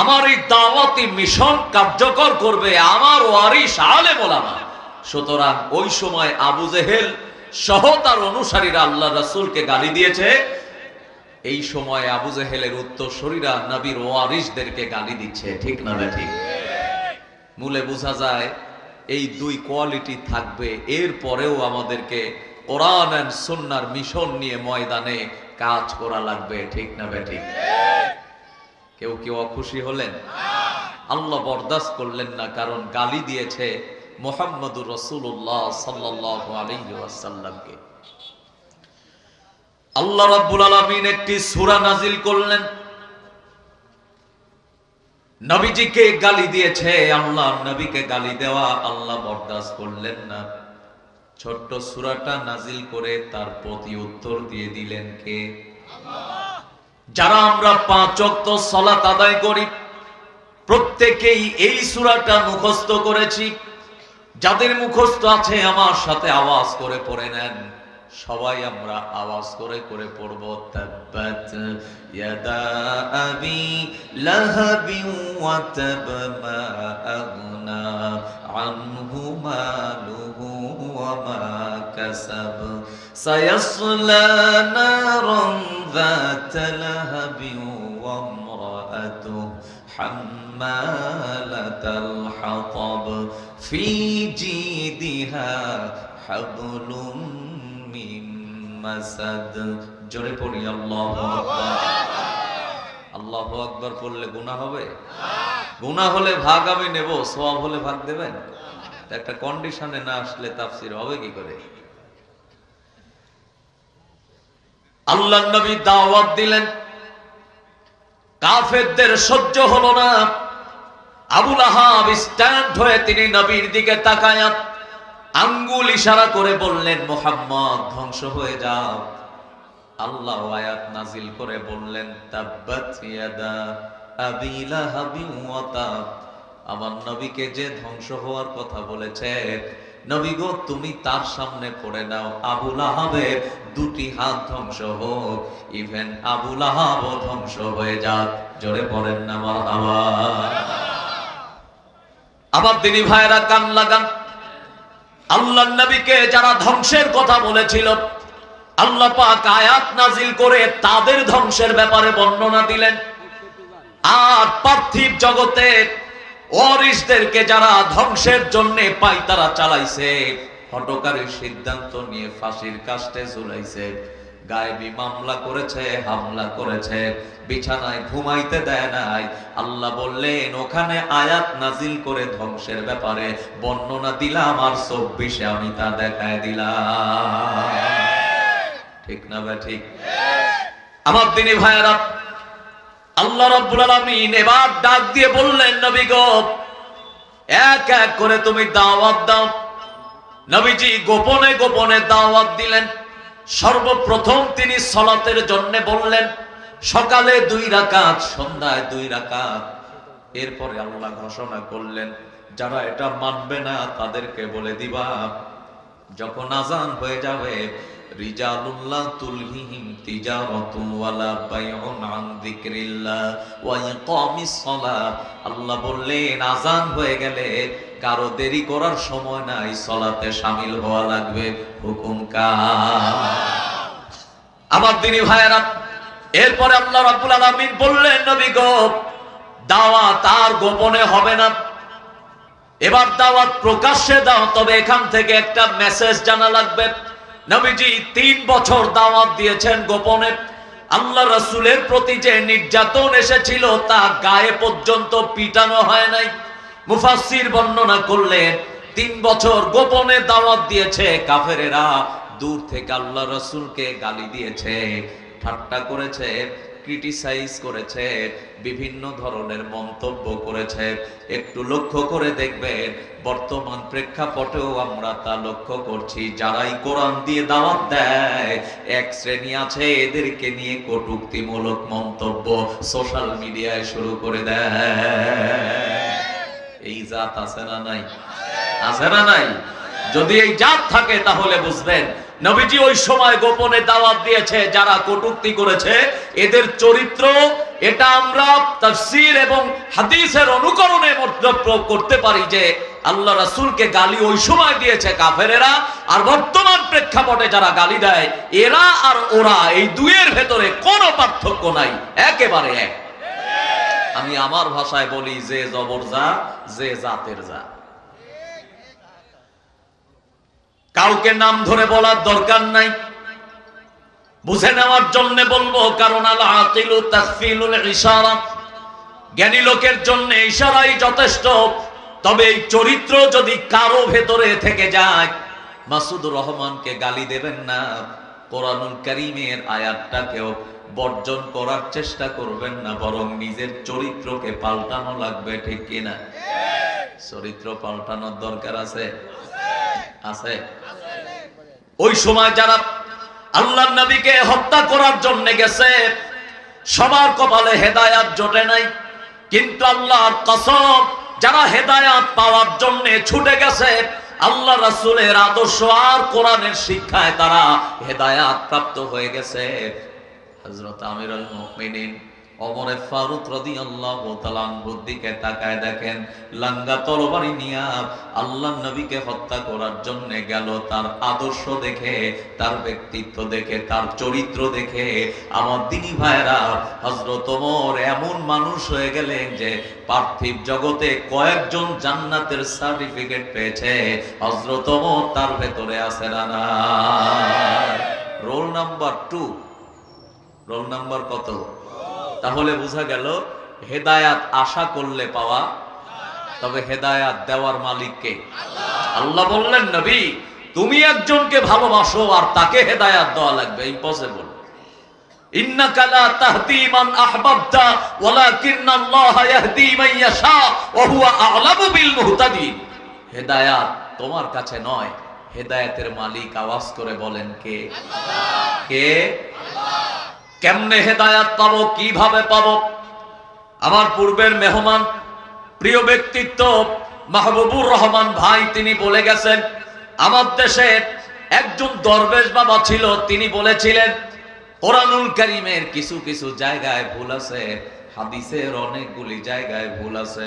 আমার এই দাওয়াতি মিশন কার্যকর করবে আমার ওয়ারিস আলেম উলামা। সুতরাং ওই সময় আবু জেহেল সহ তার অনুসারীরা আল্লাহ রাসূলকে গালি দিয়েছে। এই সময় আবু জেহেলের উত্তরসূরিরা নবীর ওয়ারিসদেরকে গালি দিচ্ছে। ঠিক না ঠিক? মূলে বোঝা যায় এই দুই কোয়ালিটি থাকবে। এর পরেও আমাদেরকে কোরআন এন্ড সুন্নাহর মিশন নিয়ে ময়দানে কাজ করা লাগবে। ঠিক না ঠিক? কেউ কেউ অখুশি হলেন, আল্লাহ বরদাস্ত করলেন না, কারণ গালি দিয়েছে মুহাম্মদুর রাসূলুল্লাহ সাল্লাল্লাহু আলাইহি ওয়াসাল্লামকে। আল্লাহ রাব্বুল আলামিন একটি সূরা নাজিল করলেন, নবীজিকে গালি দিয়েছে, আল্লাহ নবীকে গালি দেওয়া আল্লাহ বরদাস্ত করলেন না। ছোট্ট সূরাটা নাজিল করে তার প্রতি উত্তর দিয়ে দিলেন কে? আল্লাহ। যারা আমরা 5 ওয়াক্ত সালাত আদায় করি প্রত্যেকেই এই সূরাটা মুখস্থ করেছি। যাদের মুখস্থ আছে আমার সাথে আওয়াজ করে পড়ে নেন। সবাই আমরা আওয়াজ করে করে পড়ব, তাব্বাত ইয়াদা আবি লাহাবি ওয়া তাব মা আগনা আনহু মালুহু ওয়া মা কাসাব সায়াসলা নারান যাতা লাহাবি ওয়া ইমরাআতুহু হাম্মালাতাল হাতাব ফি জিদিহা হাবলুম মিন মাসাদ। জোরে পড়ি আল্লাহু আকবার। আল্লাহু আকবার পড়লে গুনাহ হবে? গুনাহ হলে ভাগ আমি নেব, সওয়াব হলে ভাগ দেবেন? একটা কন্ডিশনে না আসলে তাফসীর হবে কি করে? আল্লাহর নবী দাওয়াত দিলেন, কাফেরদের সহ্য হলো না। আবু লাহাব স্ট্যান্ড হয়ে তিনি নবীর দিকে তাকায়া আঙ্গুল ইশারা করে বললেন, মুহাম্মদ ধ্বংস হয়ে যাও। আল্লাহ আয়াত নাজিল করে বললেন, তাব্বাত ইয়াদা আবি লাহাবি ওয়া তাব। আমার নবীকে যে ধ্বংস হওয়ার কথা বলেছে, নবী গো তুমি তার সামনে পড়ে নাও, আবু লাহাবের 2টি হাত ধ্বংস হোক, ইভেন আবু লাহাবও ধ্বংস হয়ে যাক। জোরে পড়েন না মারহাবা। আমার দিনী ভাইরা কান লাগান, আল্লাহর নবীকে যারা ধ্বংসের কথা বলেছিল আল্লাহ পাক আয়াত নাজিল করে তাদের ধ্বংসের ব্যাপারে বর্ণনা দিলেন। আর পার্থিব জগতে ওয়ারিসদেরকে যারা ধ্বংসের জন্য পায়তারা চালাইছে, হঠকারী সিদ্ধান্ত নিয়ে ফাঁসির কাস্টে ঝুলাইছে, গায়েবী মামলা করেছে, হামলা করেছে, বিছানায় ঘুমাইতে দেয় নাই, আল্লাহ বললেন ওখানে আয়াত নাজিল করে ধ্বংসের ব্যাপারে বর্ণনা দিলাম, আর 24-এ আমি তা দেখায় দিলাম। ঠিক না ভাই? ঠিক। আমার দিনী ভাইয়েরা, আল্লাহ রাব্বুল আলামিন এবার ডাক দিয়ে বললেন, নবী গো এক এক করে তুমি দাওয়াত দাও। নবীজি গোপনে গোপনে দাওয়াত দিলেন। সর্বপ্রথম তিনি সালাতের জন্য বললেন, সকালে 2 রাকাত, সন্ধ্যায় 2 রাকাত। এরপরে আল্লাহ ঘোষণা করলেন, যারা এটা মানবে না তাদেরকে বলে দিবা যখন আযান হয়ে যাবে, রিজালুল্লাহ তুলহিহিম তিজারাতু ওয়ালা বাইউন আন যিকরিল্লাহ ওয়া ইকামিস সালাত। আল্লাহ বললেন আযান হয়ে গেলে কারো দেরি করার সময় নাই, সালাতে শামিল হওয়া লাগবে। হুকুম কার? আমার দিনী ভাইয়েরা, এরপরে আল্লাহ রাব্বুল আলামিন বললেন, নবী গো দাওয়াত আর গোপনে হবে না, এবার দাওয়াত প্রকাশ্যে দাও। তবে এখান থেকে একটা মেসেজ জানা লাগবে। নবীজি 3 বছর দাওয়াত দিয়েছেন গোপনে। আল্লাহ রাসূলের প্রতি যে নির্যাতন এসেছিল তা গায়ে পর্যন্ত পিটানো হয় নাই। মুফাসসির বর্ণনা করলেন 3 বছর গোপনে দাওয়াত দিয়েছে। কাফেরেরা দূর থেকে আল্লাহ রাসূলকে গালি দিয়েছে, ঠাট্টা করেছে, ক্রিটিসাইজ করেছে, বিভিন্ন ধরনের মন্তব্য করেছে। একটু লক্ষ্য করে দেখবেন বর্তমান প্রেক্ষাপটেও আমরা তা লক্ষ্য করছি। যারাই কোরআন দিয়ে দাওয়াত দেয়, এক শ্রেণী আছে এদেরকে নিয়ে কটূক্তিমূলক মন্তব্য সোশ্যাল মিডিয়ায় শুরু করে দেয়। এই জাত আছে না নাই? আছে না নাই? যদি এই জাত থাকে তাহলে বুঝবেন নবীজি ওই সময় গোপনে দাওয়াত দিয়েছে, যারা কটূক্তি করেছে এদের চরিত্র, এটা আমরা তাফসীর এবং হাদিসের অনুকরণে প্রয়োগ করতে পারি যে আল্লাহ রাসূলকে গালি ওই সময় দিয়েছে কাফেরেরা, আর বর্তমান প্রেক্ষাপটে যারা গালি দেয় এরা আর ওরা, এই দুইয়ের ভেতরে কোনো পার্থক্য নাই, একেবারে এক। আমি আমার ভাষায় বলি, যে জবর যা, যে জাতের যা। কাউকে নাম ধরে বলার দরকার নাই, বুঝে নেওয়ার জন্য বলবো, কারণ আল আকিলু তাসফিলুল ইশারা, জ্ঞানী লোকের জন্য ইশারাই যথেষ্ট। তবে এই চরিত্র যদি কারো ভেতরে থেকে যায়, মাসুদুর রহমানকে গালি দেবেন না, কোরআনুল কারীমের আয়াতটাকেও বর্জন করার চেষ্টা করবেন না, বরং নিজের চরিত্রকে পাল্টানো লাগবে, ঠিক কিনা? চরিত্র পাল্টানোর দরকার আছে, আছে। ওই সময় যারা আল্লাহর নবীকে হত্যা করার জন্য গেছে, সবার কপালে হেদায়াত জোটে নাই, কিন্তু আল্লাহর কসম, যারা হেদায়াত পাওয়ার জন্য ছুটে গেছে, আল্লাহ রাসূলের আদর্শ আর কোরআনের শিক্ষায় তারা হেদায়াত প্রাপ্ত হয়ে গেছে। হযরত আমিরুল মুমিনিন ওমর ফারুক রাদিয়াল্লাহু তাআলা আনহুর দিকে তাকায় দেখেন, লাঙ্গা তরবারি নিয়ে আল্লাহর নবীকে হত্যা করার জন্য গেল। তার আদর্শ দেখে, তার ব্যক্তিত্ব দেখে, তার চরিত্র দেখে আমার দিনী ভাইরা, হযরত ওমর এমন মানুষ হয়ে গেলেন যে পার্থিব জগতে কয়েকজন জান্নাতের সার্টিফিকেট পেয়েছে, হযরত ওমর তার ভেতরে আছে না? না, রোল নাম্বার 2। রোল নাম্বার কত? তাহলে বোঝা গেল হেদায়াত আশা করলে পাওয়া, তবে হেদায়াত দেওয়ার মালিক কে? আল্লাহ বললেন, নবী তুমি একজনকে ভালোবাসো আর তাকে হেদায়াত দেওয়া লাগবে, ইম্পসিবল। ইন্নাকা লা তাহদি মান আহবাবতা ওয়ালাকিন্নাল্লাহা ইয়াহদি মান ইয়াশা ওয়া হুয়া আ'লামু বিল মুহতাদিন। হেদায়াত তোমার কাছে নয়, হেদায়েতের মালিক আওয়াজ করে বলেন কে? কে? কেমনে হেদায়াত পাবো, কিভাবে পাবো? আমার পূর্বের মেহমান, প্রিয় ব্যক্তিত্ব মাহবুবুর রহমান ভাই, তিনি বলে গেছেন, আমার দেশে একজন দরবেশ বাবা ছিল, তিনি বলেছিলেন কোরআনুল কারীমের কিছু কিছু জায়গায় ভুল আছে, হাদিসের অনেকগুলি জায়গায় ভুল আছে।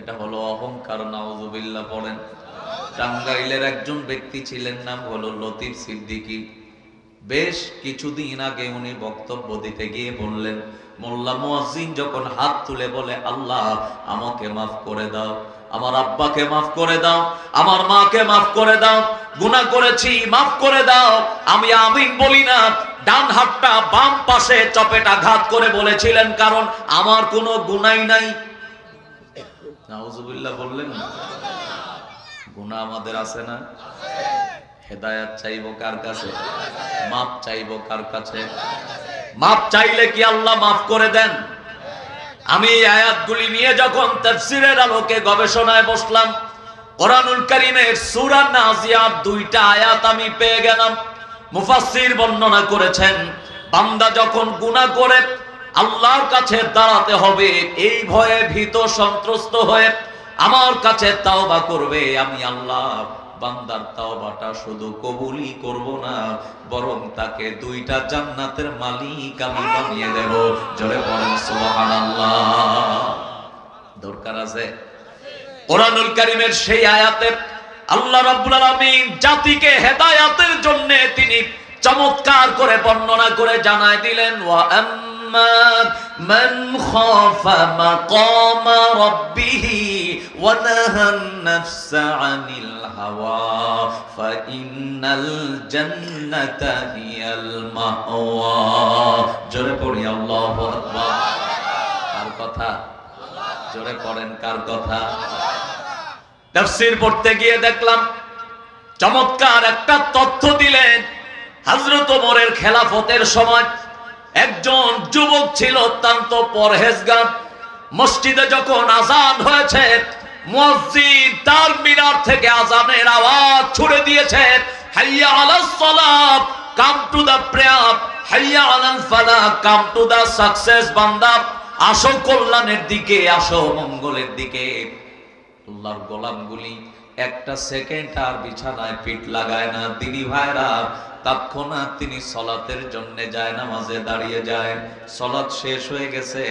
এটা হলো অহংকার, নাউজুবিল্লাহ পড়েন। টাঙ্গাইলের একজন ব্যক্তি ছিলেন, নাম হলো লতিফ সিদ্দিকী। বেশ কিছুদিন আগে উনি বক্তব্য দিতে গিয়ে বললেন, মোল্লা মুয়াজ্জিন যখন হাত তুলে বলে আল্লাহ আমাকে মাফ করে দাও, আমার আব্বাকে মাফ করে দাও, আমার মাকে মাফ করে দাও, গুনাহ করেছি মাফ করে দাও, আমি আমিন বলি না, ডান হাতটা বাম পাশে চপেটাঘাত করে বলেছিলেন, কারণ আমার কোনো গুনাহই নাই। নাউজুবিল্লাহ বললেন না? গুনাহ আমাদের আছে না? হেদায়াত চাইবো কার কাছে? মাফ চাইবো কার কাছে? মাফ চাইলে কি আল্লাহ মাফ করে দেন? আমি এই আয়াতগুলি নিয়ে যখন তাফসীরের আলোকে গবেষণায় বসলাম, কোরআনুল কারীমের সূরা নাজিয়াত 2টা আয়াত আমি পেয়ে গেলাম। মুফাসসির বর্ণনা করেছেন, বান্দা যখন গুনাহ করে আল্লাহর কাছে দাঁড়াতে হবে, এই ভয়ে ভীত সন্ত্রস্ত হয়ে আমার কাছে তাওবা করবে, আমি আল্লাহ বান্দার তাওবাটা শুধু কবুলই করব না, বরং তাকে 2টা জান্নাতের মালিক আমি বানিয়ে দেব। জোরে বলেন সুবহানাল্লাহ। দরকার আছে? কোরআনুল কারীমের সেই আয়াতে আল্লাহ রাব্বুল আলামিন জাতিকে হেদায়েতের জন্য তিনি চমৎকার করে বর্ণনা করে জানায় দিলেন, ওয়া من خاف مقام ربه ونهى النفس عن الهوى فإن الجنة هي المأوى। জোরে পড়ি আল্লাহু আকবার। কার কথা? জোরে পড়েন, কার কথা? তাফসীর পড়তে গিয়ে দেখলাম চমৎকার একটা তথ্য দিলেন। হযরত ওমরের খেলাফতের সময় একজন যুবক ছিল অত্যন্ত পরহেজগার। মসজিদে যখন আযান হয়েছে, মুয়াজ্জিন তার মিনার থেকে আযানের আওয়াজ ছুড়ে দিয়েছে, হাইয়া আলাস সালাত, কাম টু দা প্রেয়ার, হাইয়া আলাল ফালাহ, কাম টু দা সাকসেস। বান্দা আসো কল্যাণের দিকে, আসো মঙ্গলের দিকে। আল্লাহর গোলামগুলি একটা সেকেন্ড আর বিছানায় পিঠ লাগায় না। দিনী ভাইরা, তৎক্ষণাৎ তিনি সলাতের জন্য যায়, নামাজে দাঁড়িয়ে যায়। সলাত শেষ হয়ে গেছে,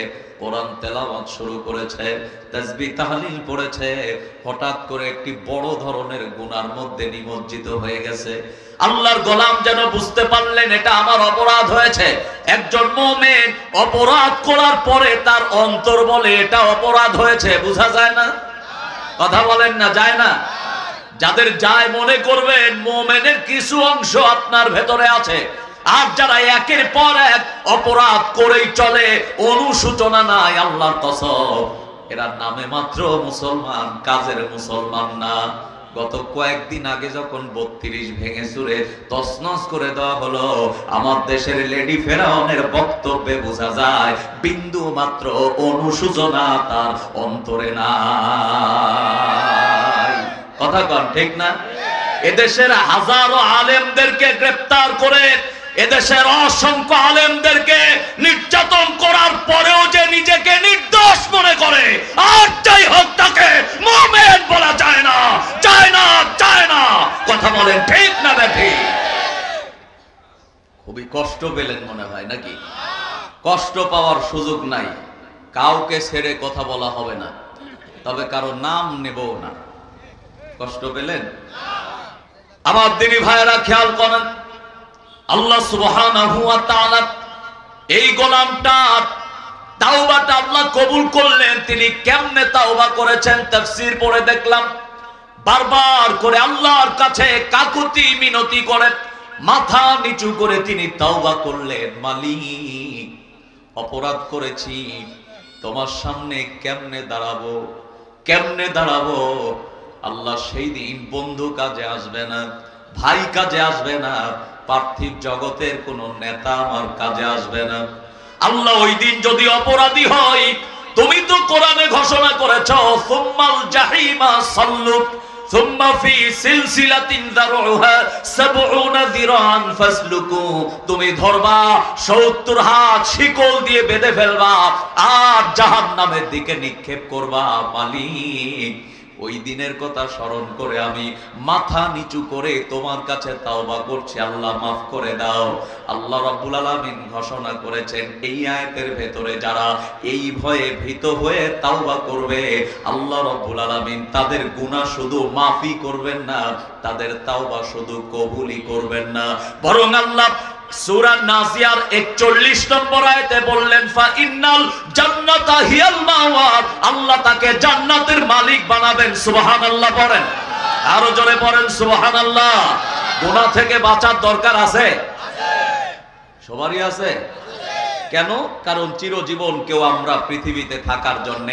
কোরআন তেলাওয়াত শুরু করেছে, তাসবিহ তাহলিল পড়েছে। হঠাৎ করে একটি বড় ধরনের গুনার মধ্যে নিমজ্জিত হয়ে গেছে। আল্লাহর গোলাম যেন বুঝতে পারলেন এটা আমার অপরাধ হয়েছে। একজন মুমিন অপরাধ করার পরে তার অন্তর বলে এটা অপরাধ হয়েছে, বোঝা যায় না? কথা বলেন না, যায় না? যাদের যায় মনে করবেন মুমিনের কিছু অংশ আপনার ভেতরে আছে। আর যারা একের পর এক অপরাধ করেই চলে, অনুশোচনা নাই, আল্লাহর কসম, এরা নামে মাত্র মুসলমান, কাজের মুসলমান না। গত কয়েকদিন আগে যখন 32 ভেঙে চুরে তছনছ করে দেওয়া হলো, আমার দেশের লেডি ফেরাউনের বক্তব্যে বোঝা যায় বিন্দু মাত্র অনুশোচনা তার অন্তরে নাই। কথা কন ঠিক না? এদেশের হাজারো আলেমদেরকে গ্রেফতার করে, এদেশের অসংখ্য আলেমদেরকে নির্যাতন করার পরেও যে নিজেকে নির্দোষ মনে করে, আর যাই হোক তাকে মুমিন বলা যায় না, যায় না, যায় না। কথা বলেন ঠিক না বেঠি? খুবই কষ্ট পেলেন মনে হয় নাকি? কষ্ট পাওয়ার সুযোগ নাই, কাউকে ছেড়ে কথা বলা হবে না, তবে কারো নাম নেব না। কষ্ট পেলেন? আমার দিনী ভাইয়েরা খেয়াল করেন, আল্লাহ সুবহানাহু ওয়া তাআলা এই গোলামটার তাওবাটা আল্লাহ কবুল করলেন। তিনি কেমনে তাওবা করেছেন তাফসীর পড়ে দেখলাম। বারবার করে আল্লাহর কাছে কাকুতি মিনতি করে মাথা নিচু করে তিনি তাওবা করলেন, মালিক অপরাধ করেছি, তোমার সামনে কেমনে দাঁড়াবো, কেমনে দাঁড়াবো। আল্লাহ সেই দিন বন্ধু কাজে আসবে না, ভাই কাজে আসবে না, পার্থিব জগতের কোন নেতা আমার কাজে আসবে না। আল্লাহ ওই দিন যদি অপরাধী হয়, তুমি তো কোরআনে ঘোষণা করেছো সুম্মাল জাহিমা সাল্লু সুম্মা ফি সিলসিলাতিন যারউহা 70 যিরান ফাসলুকু, তুমি ধরবা 70 হাত শিকল দিয়ে বেঁধে ফেলবা আর জাহান্নামের দিকে নিক্ষেপ করবা। মালিক ওই দিনের কথা স্মরণ করে আমি মাথা নিচু করে তোমার কাছে তাওবা করছি, আল্লাহ মাফ করে দাও। আল্লাহ রাব্বুল আলামিন ঘোষণা করেছেন এই আয়াতের ভেতরে যারা এই ভয়ে ভীত হয়ে তাওবা করবে, আল্লাহ রাব্বুল আলামিন তাদের গুনাহ শুধু মাফই করবেন না, তাদের তাওবা শুধু কবুলই করবেন না, বরং আল্লাহ সূরা নাজিয়ার 41 নম্বর আয়াতে বললেন ফা ইন্নাল জান্নাতা হিয়াল মাওয়া, আল্লাহ তাকে জান্নাতের মালিক বানাবেন। সুবহানাল্লাহ পড়েন, আরো জোরে পড়েন সুবহানাল্লাহ। গুনাহ থেকে বাঁচার দরকার আছে? সবারই আছে। কেন? কারণ চিরজীবন কেউ আমরা পৃথিবীতে থাকার জন্য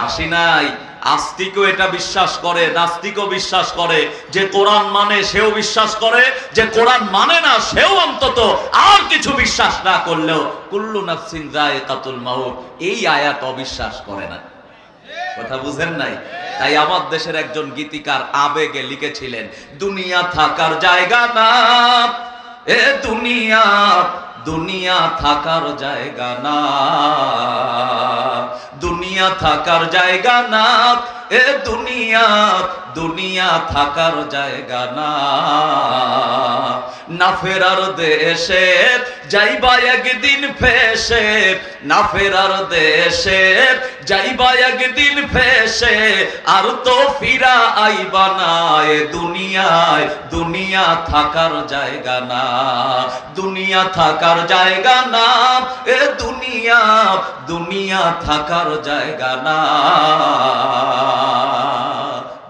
আসি নাই। আস্তিকও এটা বিশ্বাস করে, নাস্তিকও বিশ্বাস করে, যে কোরআন মানে সেও বিশ্বাস করে, যে কোরআন মানে না সেও অন্তত আর কিছু বিশ্বাস না করলেও কুল্লু নাফসিন যায়কাতুল মাউত এই আয়াত অবিশ্বাস করে না। কথা বুঝেন নাই? তাই আমার দেশের একজন গীতিকার আবেগে লিখেছিলেন, দুনিয়া থাকার জায়গা না, এ দুনিয়া দুনিয়া থাকার জায়গা না, দুনিয়া থাকার জায়গা না, এ দুনিয়া দুনিয়া থাকার জায়গা না, না ফেরার দেশে যাইবা একদিন ফেসে, না ফেরার দেশে যাইবা একদিন ফেসে, আর তো ফিরা আইবা না, এ দুনিয়ায় দুনিয়া থাকার জায়গা না, দুনিয়া থাকার জায়গা না, এ দুনিয়া দুনিয়া থাকার জায়গা না,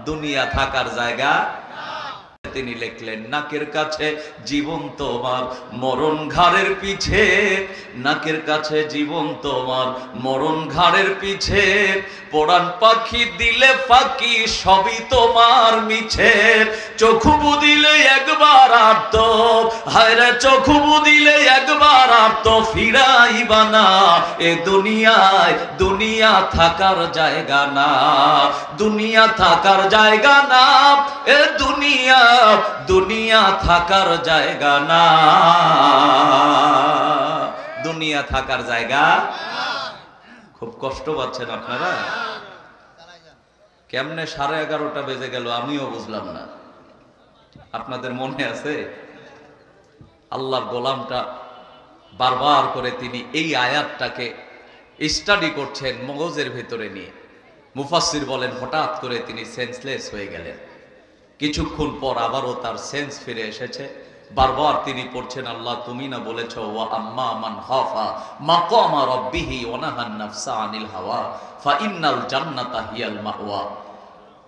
দুনিয়া থাকার জায়গা। তিনি লিখলেন, নাকের কাছে জীবন তোমার মরণ ঘাড়ের পিছে, নাকের কাছে জীবন তোমার মরণ ঘাড়ের পিছে, পরাণ পাখি দিলে ফাঁকি সবই তোমার মিছে, চোখু বুদিলে একবার আর তো, হায়রে চোখু বুদিলে একবার আর তো ফিরাইবা না, এ দুনিয়ায় দুনিয়া থাকার জায়গা না, দুনিয়া থাকার জায়গা না, এ দুনিয়া দুনিয়া থাকার জায়গা না, দুনিয়া থাকার জায়গা। খুব কষ্ট পাচ্ছেন আপনারা? কেমনে 11:30 বেজে গেল আমিও বুঝলাম না। আপনাদের মনে আছে? আল্লাহর গোলামটা বারবার করে তিনি এই আয়াতটাকে স্টাডি করছেন মগজের ভেতরে নিয়ে। মুফাসসির বলেন হঠাৎ করে তিনি সেন্সলেস হয়ে গেলেন। কিছুক্ষণ পর আবারও তার সেন্স ফিরে এসেছে। বারবার তিনি পড়ছেন, আল্লাহ তুমি না বলেছো ওয়া আম্মা মান খাফা মাকামা রাব্বিহি ওয়া নাহান নাফসা আনিল হাওয়া ফা ইন্নাল জান্নাতা হিয়াল মাওয়া।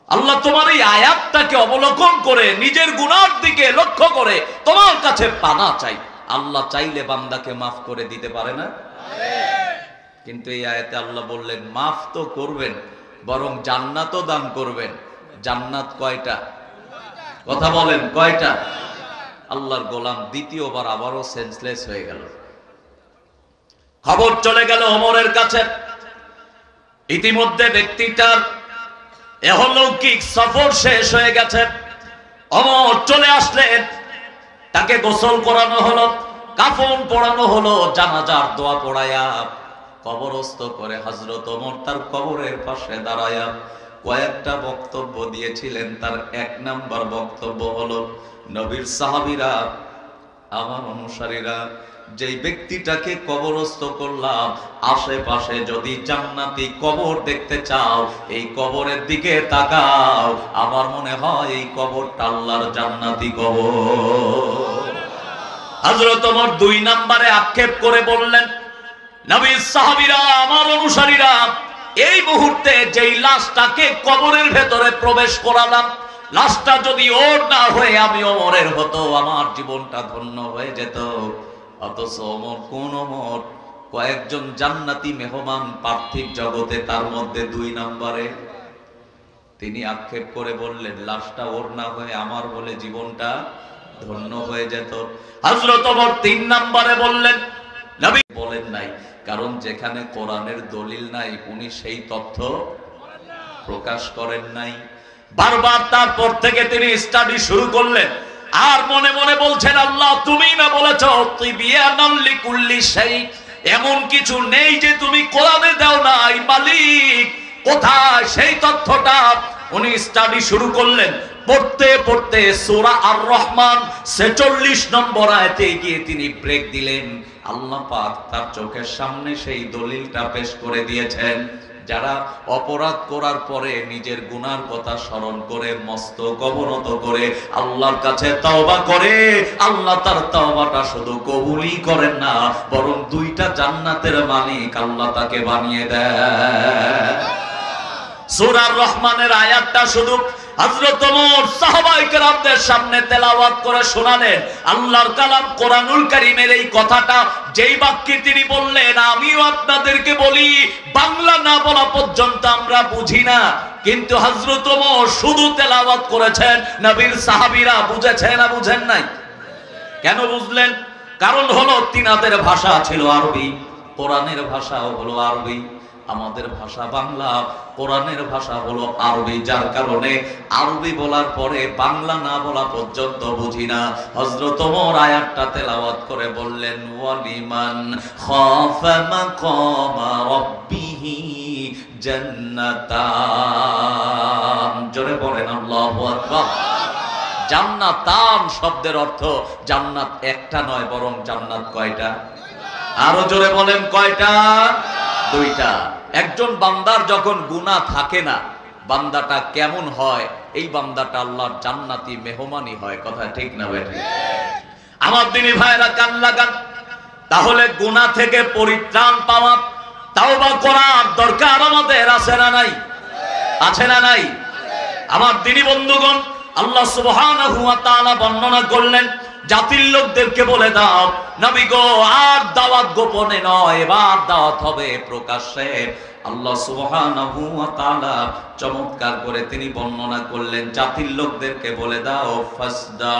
আল্লাহ তোমার এই আয়াতটাকে অবলোকন করে নিজের গুনার দিকে লক্ষ্য করে তোমার কাছে পানা চাই। আল্লাহ চাইলে বান্দাকে মাফ করে দিতে পারে না? কিন্তু এই আয়াতে আল্লাহ বললেন মাফ তো করবেন, বরং জান্নাতও দান করবেন। জান্নাত কয়টা? কথা বলেন কয়টা? আল্লাহর গোলাম দ্বিতীয়বার আবারও সেন্সলেস হয়ে গেল। খবর চলে গেল ওমরের কাছে। ইতিমধ্যে ব্যক্তিটার ইহলৌকিক সফর শেষ হয়ে গেছে। ওমর চলে আসলেন, তাকে গোসল করানো হলো, কাফন পরানো হলো, জানাজার দোয়া পড়ায়া কবরস্থ করে হযরত ওমর তার কবরের পাশে দাঁড়ায়া কয়েকটা বক্তব্য দিয়েছিলেন। তার 1 নাম্বার বক্তব্য হলো, নবীর সাহাবীরা, আমার অনুসারীরা, যেই ব্যক্তিটাকে কবরস্থ করলাম, আশেপাশে যদি জান্নাতি কবর দেখতে চাও এই কবরের দিকে তাকাও। আমার মনে হয় এই কবরটা আল্লাহর জান্নাতি কবর। হযরত ওমর 2 নম্বরে আক্ষেপ করে বললেন, নবীর সাহাবীরা, আমার অনুসারীরা, এই মুহূর্তে যেই লাশটাকে কবরের ভেতরে প্রবেশ করালাম, লাশটা যদি ওর না হয়ে আমি ওমরের হতো, আমার জীবনটা ধন্য হয়ে যেত। অথচ ওমর কোন ওমর? কয়েকজন জান্নাতি মেহমান পার্থিব জগতে, তার মধ্যে 2 নম্বরে। তিনি আক্ষেপ করে বললেন, লাশটা ওর না হয়ে আমার বলে জীবনটা ধন্য হয়ে যেত। হযরত ওমর 3 নম্বরে বললেন, নবী বলেন নাই, কারণ যেখানে কোরআনের দলিল নাই উনি সেই তথ্য প্রকাশ করেন নাই। বারবার তারপর থেকে তিনি স্টাডি শুরু করলেন, আর মনে মনে বলছেন, আল্লাহ তুমি না বলেছো তিবিয়ানাল লিকুল্লি শাই, এমন কিছু নেই যে তুমি কোরআনে দাও নাই, মালিক কোথায় সেই তথ্যটা? উনি স্টাডি শুরু করলেন। পড়তে পড়তে সূরা আর রহমান 46 নম্বর আয়াতে গিয়ে তিনি ব্রেক দিলেন। আল্লাহ পাক তার চোখের সামনে সেই দলিলটা পেশ করে দিয়েছেন। যারা অপরাধ করার পরে নিজের গুনার কথা স্মরণ করে মস্তক অবনত করে আল্লাহর কাছে তওবা করে, আল্লাহ তার তওবাটা শুধু কবুলই করেন না, বরং 2টা জান্নাতের মালিক আল্লাহ তাকে বানিয়ে দেয়। সূরা আর রহমানের আয়াতটা শুধু হযরত ওমর সাহাবায়ে কেরামদের সামনে তেলাওয়াত করে শোনালেন। আল্লাহর কালাম কোরআনুল কারীমের এই কথাটা যেই বাক্যে তিনি বললেন, আমিও আপনাদেরকে বলি, বাংলা না বলা পর্যন্ত আমরা বুঝি না। কিন্তু হযরত ওমর শুধু তেলাওয়াত করেছেন, নবীর সাহাবীরা বুঝেছেন না বুঝেন নাই? কেন বুঝলেন? কারণ হলো তিনাদের ভাষা ছিল আরবি, কোরআনের ভাষাও হলো আরবি। আমাদের ভাষা বাংলা, কোরআনের ভাষা হলো আরবি, যার কারণে আরবি বলার পরে বাংলা না বলা পর্যন্ত বুঝি না। হযরত ওমর আয়াতটা তেলাওয়াত করে বললেন, ওয়ালিমান খাফা মাকামা রাব্বিহি জান্নাতান। জোরে বলেন আল্লাহু আকবার। জান্নাতান শব্দের অর্থ জান্নাত একটা নয়, বরং জান্নাত কয়টা? আরো জোরে বলেন কয়টা? 2টা। একজন বান্দার যখন গুনাহ থাকে না, বান্দাটা কেমন হয়? এই বান্দাটা আল্লাহর জান্নাতি মেহমানই হয়। কথা ঠিক না বেঠিক? আমার দিনী ভাইরা কান লাগান। তাহলে গুনাহ থেকে পরিত্রাণ পাওয়া, তাওবা করার দরকার আমাদের আছে না নাই? আছে না নাই? আমার দিনী বন্ধুগণ, আল্লাহ সুবহানাহু ওয়া তাআলা বর্ণনা করলেন, জাতির লোকদেরকে বলে দাও, নবী গো, আর দাওয়াত গোপনে নয়, এবার দাওয়াত হবে প্রকাশ্যে। আল্লাহ সুবহানাহু ওয়া তাআলা চমৎকার করে তিনি বর্ণনা করলেন, জাতির লোকদেরকে বলে দাও, ফাসদা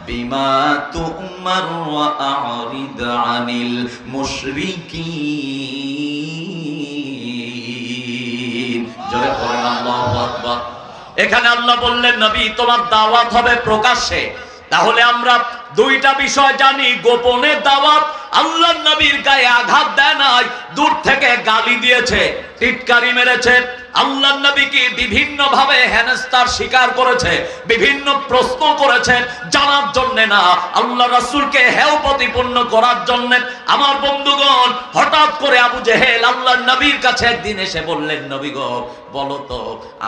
বিমা তুমার ওয়া আরিদ আনিল মুশরিকিন। জোরে বলেন আল্লাহু আকবার। এখানে আল্লাহ বললেন, নবী তোমার দাওয়াত হবে প্রকাশ্যে। তাহলে আমরা 2টা বিষয় জানি, গোপনে দাওয়াত, আল্লাহর নবীর গায়ে আঘাত দেয় নাই, দূর থেকে গালি দিয়েছে, টিটকারি মেরেছে, আল্লাহর নবীকে বিভিন্ন ভাবে হেনস্তার শিকার করেছে, বিভিন্ন প্রশ্ন করেছে জানার জন্য না, আল্লাহ রাসূলকে হেয় প্রতিপন্ন করার জন্য। আমার বন্ধুগণ, হঠাৎ করে আবু জেহেল আল্লাহর নবীর কাছে একদিন এসে বললেন, নবী গো বলো তো,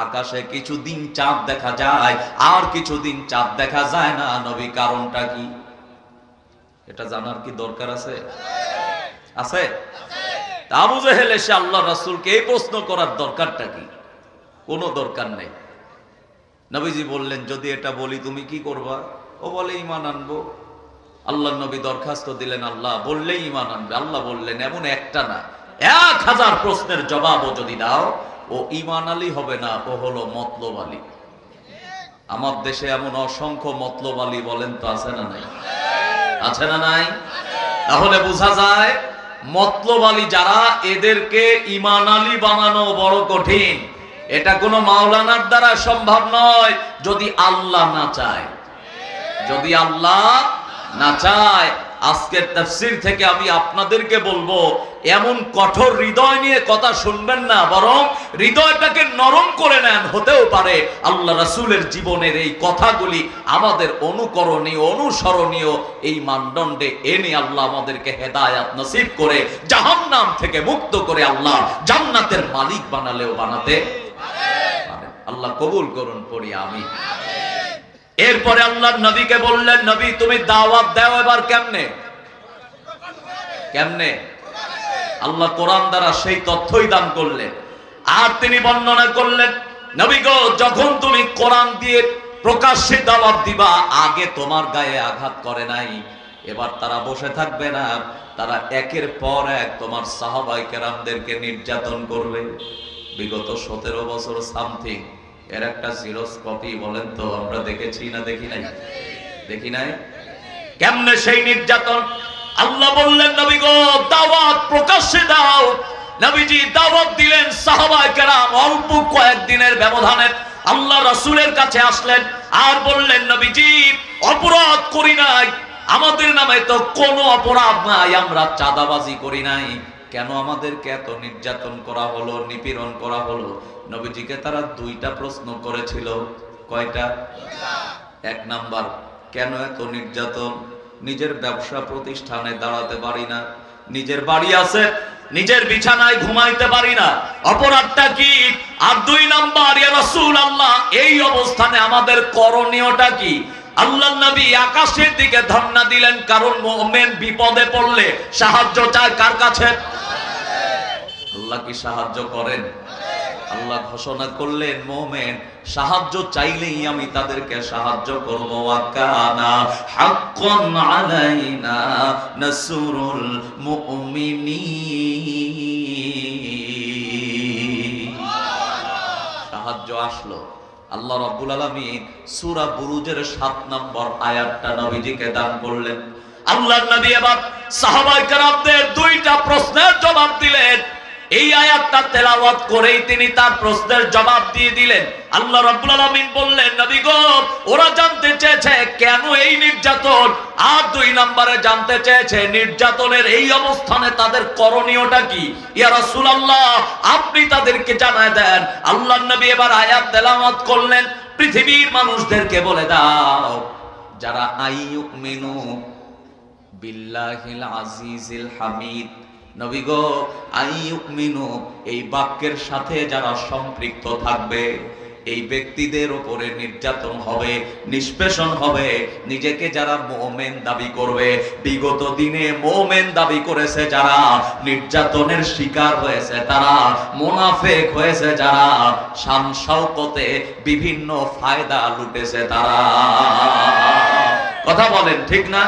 আকাশে কিছুদিন চাঁদ দেখা যায় আর কিছুদিন চাঁদ দেখা যায় না, নবী কারণটা কি? এটা জানার কি দরকার আছে? আছে? আবু জেহেল এসে আল্লাহ রাসূলকে এই প্রশ্ন করার দরকারটা কি? কোনো দরকার নেই। নবীজি বললেন, যদি এটা বলি তুমি কি করবা? ও বলে ঈমান আনবো। আল্লাহ নবী দরখাস্ত দিলেন, আল্লাহ বললেই ঈমান আনবে। আল্লাহ বললেন, এমন একটা না 1000 প্রশ্নের জবাবও যদি দাও, ও ঈমান আলী হবে না, ও হলো মতলব আলী। আমার দেশে এমন অসংখ্য মতলব আলী বলেন তো আছে না নাই? আছে না নাই? তাহলে বোঝা যায় মতলব আলী যারা, এদেরকে ঈমান আলী বানানো বড় কঠিন। এটা কোনো মাওলানার দ্বারা সম্ভব নয়, যদি আল্লাহ না চায়। যদি আল্লাহ না চায়। আজকের তাফসীর থেকে আমি আপনাদেরকে বলবো, এমন কঠোর হৃদয় নিয়ে কথা শুনবেন না, বরং হৃদয়টাকে নরম করে নেন। হতেও পারে আল্লাহ রাসূলের জীবনের এই কথাগুলি আমাদের অনুকরণীয়, অনুসরণীয় এই মানদণ্ডে এনে আল্লাহ আমাদেরকে হেদায়েত নসিব করে জাহান্নাম থেকে মুক্ত করে আল্লাহ জান্নাতের মালিক বানালেও বানাতে পারেন। আল্লাহ কবুল করুন, পড়ি আমিন। এরপরে আল্লাহর নবীকে বললেন, নবী তুমি দাওয়াত দাও এবার কেমনে? কেমনে? আল্লাহ কোরআন দ্বারা সেই তথ্যই দান করলেন। আর তিনি বর্ণনা করলেন, নবী গো যখন তুমি কোরআন দিয়ে প্রকাশ্যে দাওয়াত দিবা, আগে তোমার গায়ে আঘাত করে নাই, এবার তারা বসে থাকবে না, তারা একের পর এক তোমার সাহাবায়ে কেরামদেরকে নির্যাতন করবে। বিগত 17 বছর সামথিং এর একটা জিরোস কপি বলেন তো আমরা দেখেছি না দেখি নাই? দেখি নাই? কেমনে সেই নির্যাতন? আল্লাহ বললেন, নবী গো দাওয়াত প্রকাশ্যে দাও। নবীজি দাওয়াত দিলেন। সাহাবায়ে কেরাম অল্প কয়েকদিনের ব্যবধানে আল্লাহ রাসূলের কাছে আসলেন আর বললেন, নবীজি অপরাধ করি নাই, আমাদের নামে তো কোনো অপরাধ নাই, আমরা চাঁদাবাজি করি নাই, কেন আমাদেরকে এত নির্যাতন করা হলো, নিপীড়ন করা হলো? নবীজিকে তারা 2টা প্রশ্ন করেছিল। কয়টা? 1 নাম্বার, কেন এত নির্যাতন? নিজের ব্যবসা প্রতিষ্ঠানে দাঁড়াতে পারি না, নিজের বাড়ি আছে, নিজের বিছানায় ঘুমাইতে পারি না, অপরাধটা কি? আর 2 নাম্বার, ইয়া রাসূলুল্লাহ এই অবস্থানে আমাদের করণীয়টা কি? আল্লাহর নবী আকাশের দিকে ধন্না দিলেন, কারণ মুমিন বিপদে পড়লে সাহায্য চায় কার কাছে? আল্লাহ কি সাহায্য করেন? আল্লাহ ঘোষণা করলেন, মুমিন সাহায্য চাইলেই আমি তাদেরকে সাহায্য করব। ওয়া কানা হাক্কান আলাইনা নাসরুল মুমিনিন। সাহায্য আসলো। আল্লাহ রাব্বুল আলামিন সূরা বুরুজের 7 নম্বর আয়াতটা নবীজিকে দান করলেন। আল্লাহর নবী এবার সাহাবায়ে কেরামদের 2টা প্রশ্নের জবাব দিলেন। এই আয়াতটা তেলাওয়াত করেই তিনি তার প্রশ্নের জবাব দিয়ে দিলেন। আল্লাহ রাব্বুল আলামিন বললেন, নবী গো ওরা জানতে চেয়েছে কেন এই নির্যাতন, আর 2 নম্বরে জানতে চেয়েছে নির্যাতনের এই অবস্থানে তাদের করণীয়টা কি। ইয়া রাসূলুল্লাহ আপনি তাদেরকে জানায় দেন। আল্লাহর নবী এবার আয়াত তেলাওয়াত করলেন, পৃথিবীর মানুষদেরকে বলে দাও, যারা আইয়ুমিনু বিল্লাহিল আজিজিল হামিদ, নবী গো আইয়ুমিনু এই বাক্যের সাথে যারা সম্পৃক্ত থাকবে, এই ব্যক্তিদের উপরে নির্যাতন হবে, নিষ্পেষণ হবে। নিজেকে যারা মুমিন দাবি করবে, বিগত দিনে মুমিন দাবি করেছে যারা, নির্যাতনের শিকার হয়েছে তারা, মুনাফিক হয়েছে যারা, শান শওকতে বিভিন্ন ফায়দা লুটেছে তারা। কথা বলেন ঠিক না?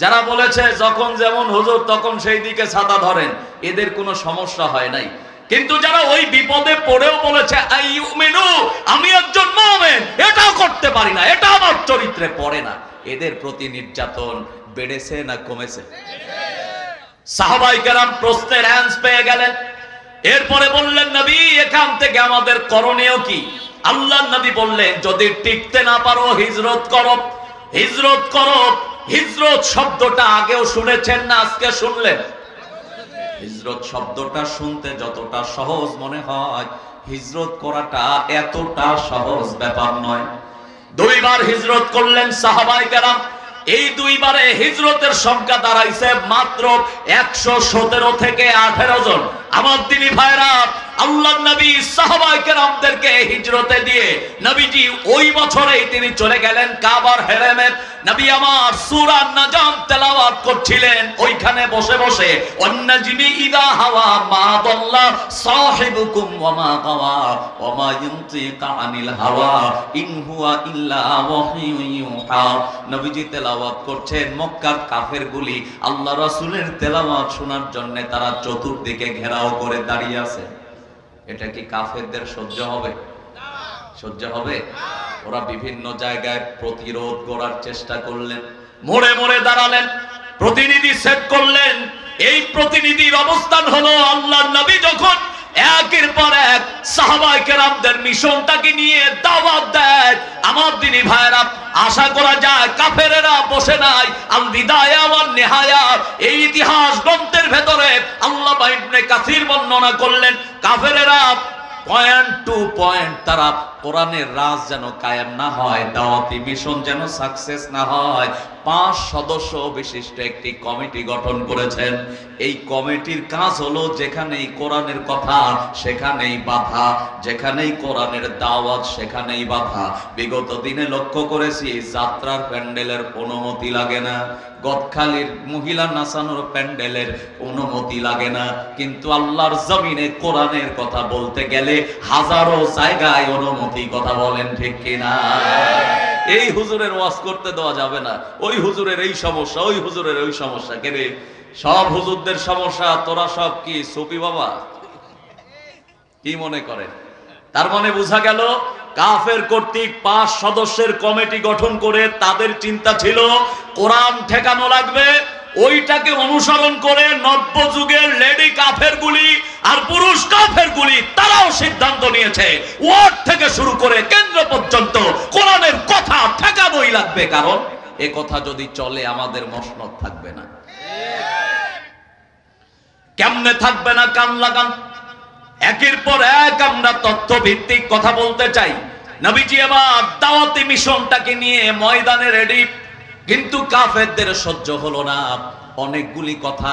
যারা বলেছে যখন যেমন হুজুর তখন সেই দিকে ছাতা ধরেন, এদের কোনো সমস্যা হয় নাই। কিন্তু যারা ওই বিপদে পড়েও বলেছে আইয়ুমিনু আমি একজন মুমিন, এটাও করতে পারি না, এটা আমার চরিত্রে পড়ে না, এদের প্রতি নির্যাতন বেড়েছে না কমেছে? সাহাবায়ে কেরাম প্রশ্নের অ্যান্সার পেয়ে গেলেন। এরপরে বললেন, নবী এখান থেকে আমাদের করণীয় কি? আল্লাহর নবী বললেন, যদি টিকতে না পারো হিজরত করো, হিজরত করো। হিজরত শব্দটা আগেও শুনেছেন না আজকে শুনলেন? হিজরত শব্দটা শুনতে যতটা সহজ মনে হয়, হিজরত করাটা এতটা সহজ ব্যাপার নয়। 2 বার হিজরত করলেন সাহাবায়ে কেরাম। এই 2 বারে হিজরতের সংখ্যা দাঁড়াইছে মাত্র 117 থেকে 18 জন। আমার দিনী ভাইরা, আল্লাহর নবী সাহাবায়ে কেরামদেরকে হিজরতে দিয়ে নবীজি ওই বছরেই তিনি চলে গেলেন কাবার হেরেমে। নবী আমার সূরা নাজম তেলাওয়াত করছিলেন ওইখানে বসে বসে, ওয়ান্নাজমি ইদা হাওয়া মা দাল্লা সাহিবুকুম ওয়া মা গাওয়া ওয়া মা ইয়ানতিকু আনিল হাওয়া ইন হুয়া ইল্লা ওয়াহিয়ুন ইউহা। নবীজি তেলাওয়াত করছেন, মক্কার কাফেরগুলি আল্লাহ রাসূলের তেলাওয়াত শোনার জন্য তারা চতুর্দিকে ঘেরাও করে দাঁড়িয়ে আছে। এটা কি কাফেরদের সহ্য হবে? সহ্য হবে? ওরা বিভিন্ন জায়গায় প্রতিরোধ করার চেষ্টা করলেন, মোড়ে মোড়ে দাঁড়ালেন, প্রতিনিধি সেট করলেন। এই প্রতিনিধির অবস্থান হলো আল্লাহর নবী যখন একের পর এক সাহাবায়ে কেরামদের মিশনটাকে নিয়ে দাওয়াত দেয়, আমার দিনী ভাইরা, আশা করা যায় কাফেরেরা বসে নাই। আল বিদায়া ওয়ান নিহায়া এই ইতিহাস গ্রন্থের ভেতরে আল্লামা ইবনে কাসির বর্ণনা করলেন, কাফেরেরা পয়েন্ট টু পয়েন্ট তারা কোরআনের রাজ যেন কায়েম না হয়, দাওয়াতি মিশন যেন সাকসেস না হয়, 5 সদস্য বিশিষ্ট একটি কমিটি গঠন করেছেন। এই কমিটির কাজ হলো যেখানেই কোরআনের কথা সেখানেই বাধা, যেখানেই কোরআনের দাওয়াত সেখানেই বাধা। বিগত দিনে লক্ষ্য করেছি যাত্রার প্যান্ডেলের অনুমতি লাগে না, গদখালির মহিলা নাচানোর প্যান্ডেলের অনুমতি লাগে না, কিন্তু আল্লাহর জমিনে কোরআনের কথা বলতে গেলে হাজারো জায়গায় অনুমতি। কথা বলেন ঠিক কিনা? এই হুজুরের ওয়াজ করতে দেওয়া যাবে না, ওই হুজুরের এই সমস্যা, ওই হুজুরের ওই সমস্যা। কেন সব হুজুরদের সমস্যা? তোরা সব কি সুফি বাবা? কি মনে করেন? তার মানে বোঝা গেল কাফের কর্তৃক 5 সদস্যের কমিটি গঠন করে তাদের চিন্তা ছিল কোরআন ঠেকানো লাগবে। ওইটাকে অনুসরণ করে নব্য যুগের লেডি কাফেরগুলি আর পুরুষ কাফেরগুলি তারাও সিদ্ধান্ত নিয়েছে ওয়ার্ড থেকে শুরু করে কেন্দ্র পর্যন্ত কোরআনের কথা ঠেকানোই লাগবে, কারণ এ কথা যদি চলে আমাদের মসনদ থাকবে না। কেমনে থাকবে না? কান লাগান। একের পর এক আমরা তথ্য ভিত্তিক কথা বলতে চাই। নবীজি এবার দাওয়াতি মিশনটাকে নিয়ে ময়দানে রেডি, কিন্তু কাফেরদের সহ্য হলো না। অনেকগুলি কথা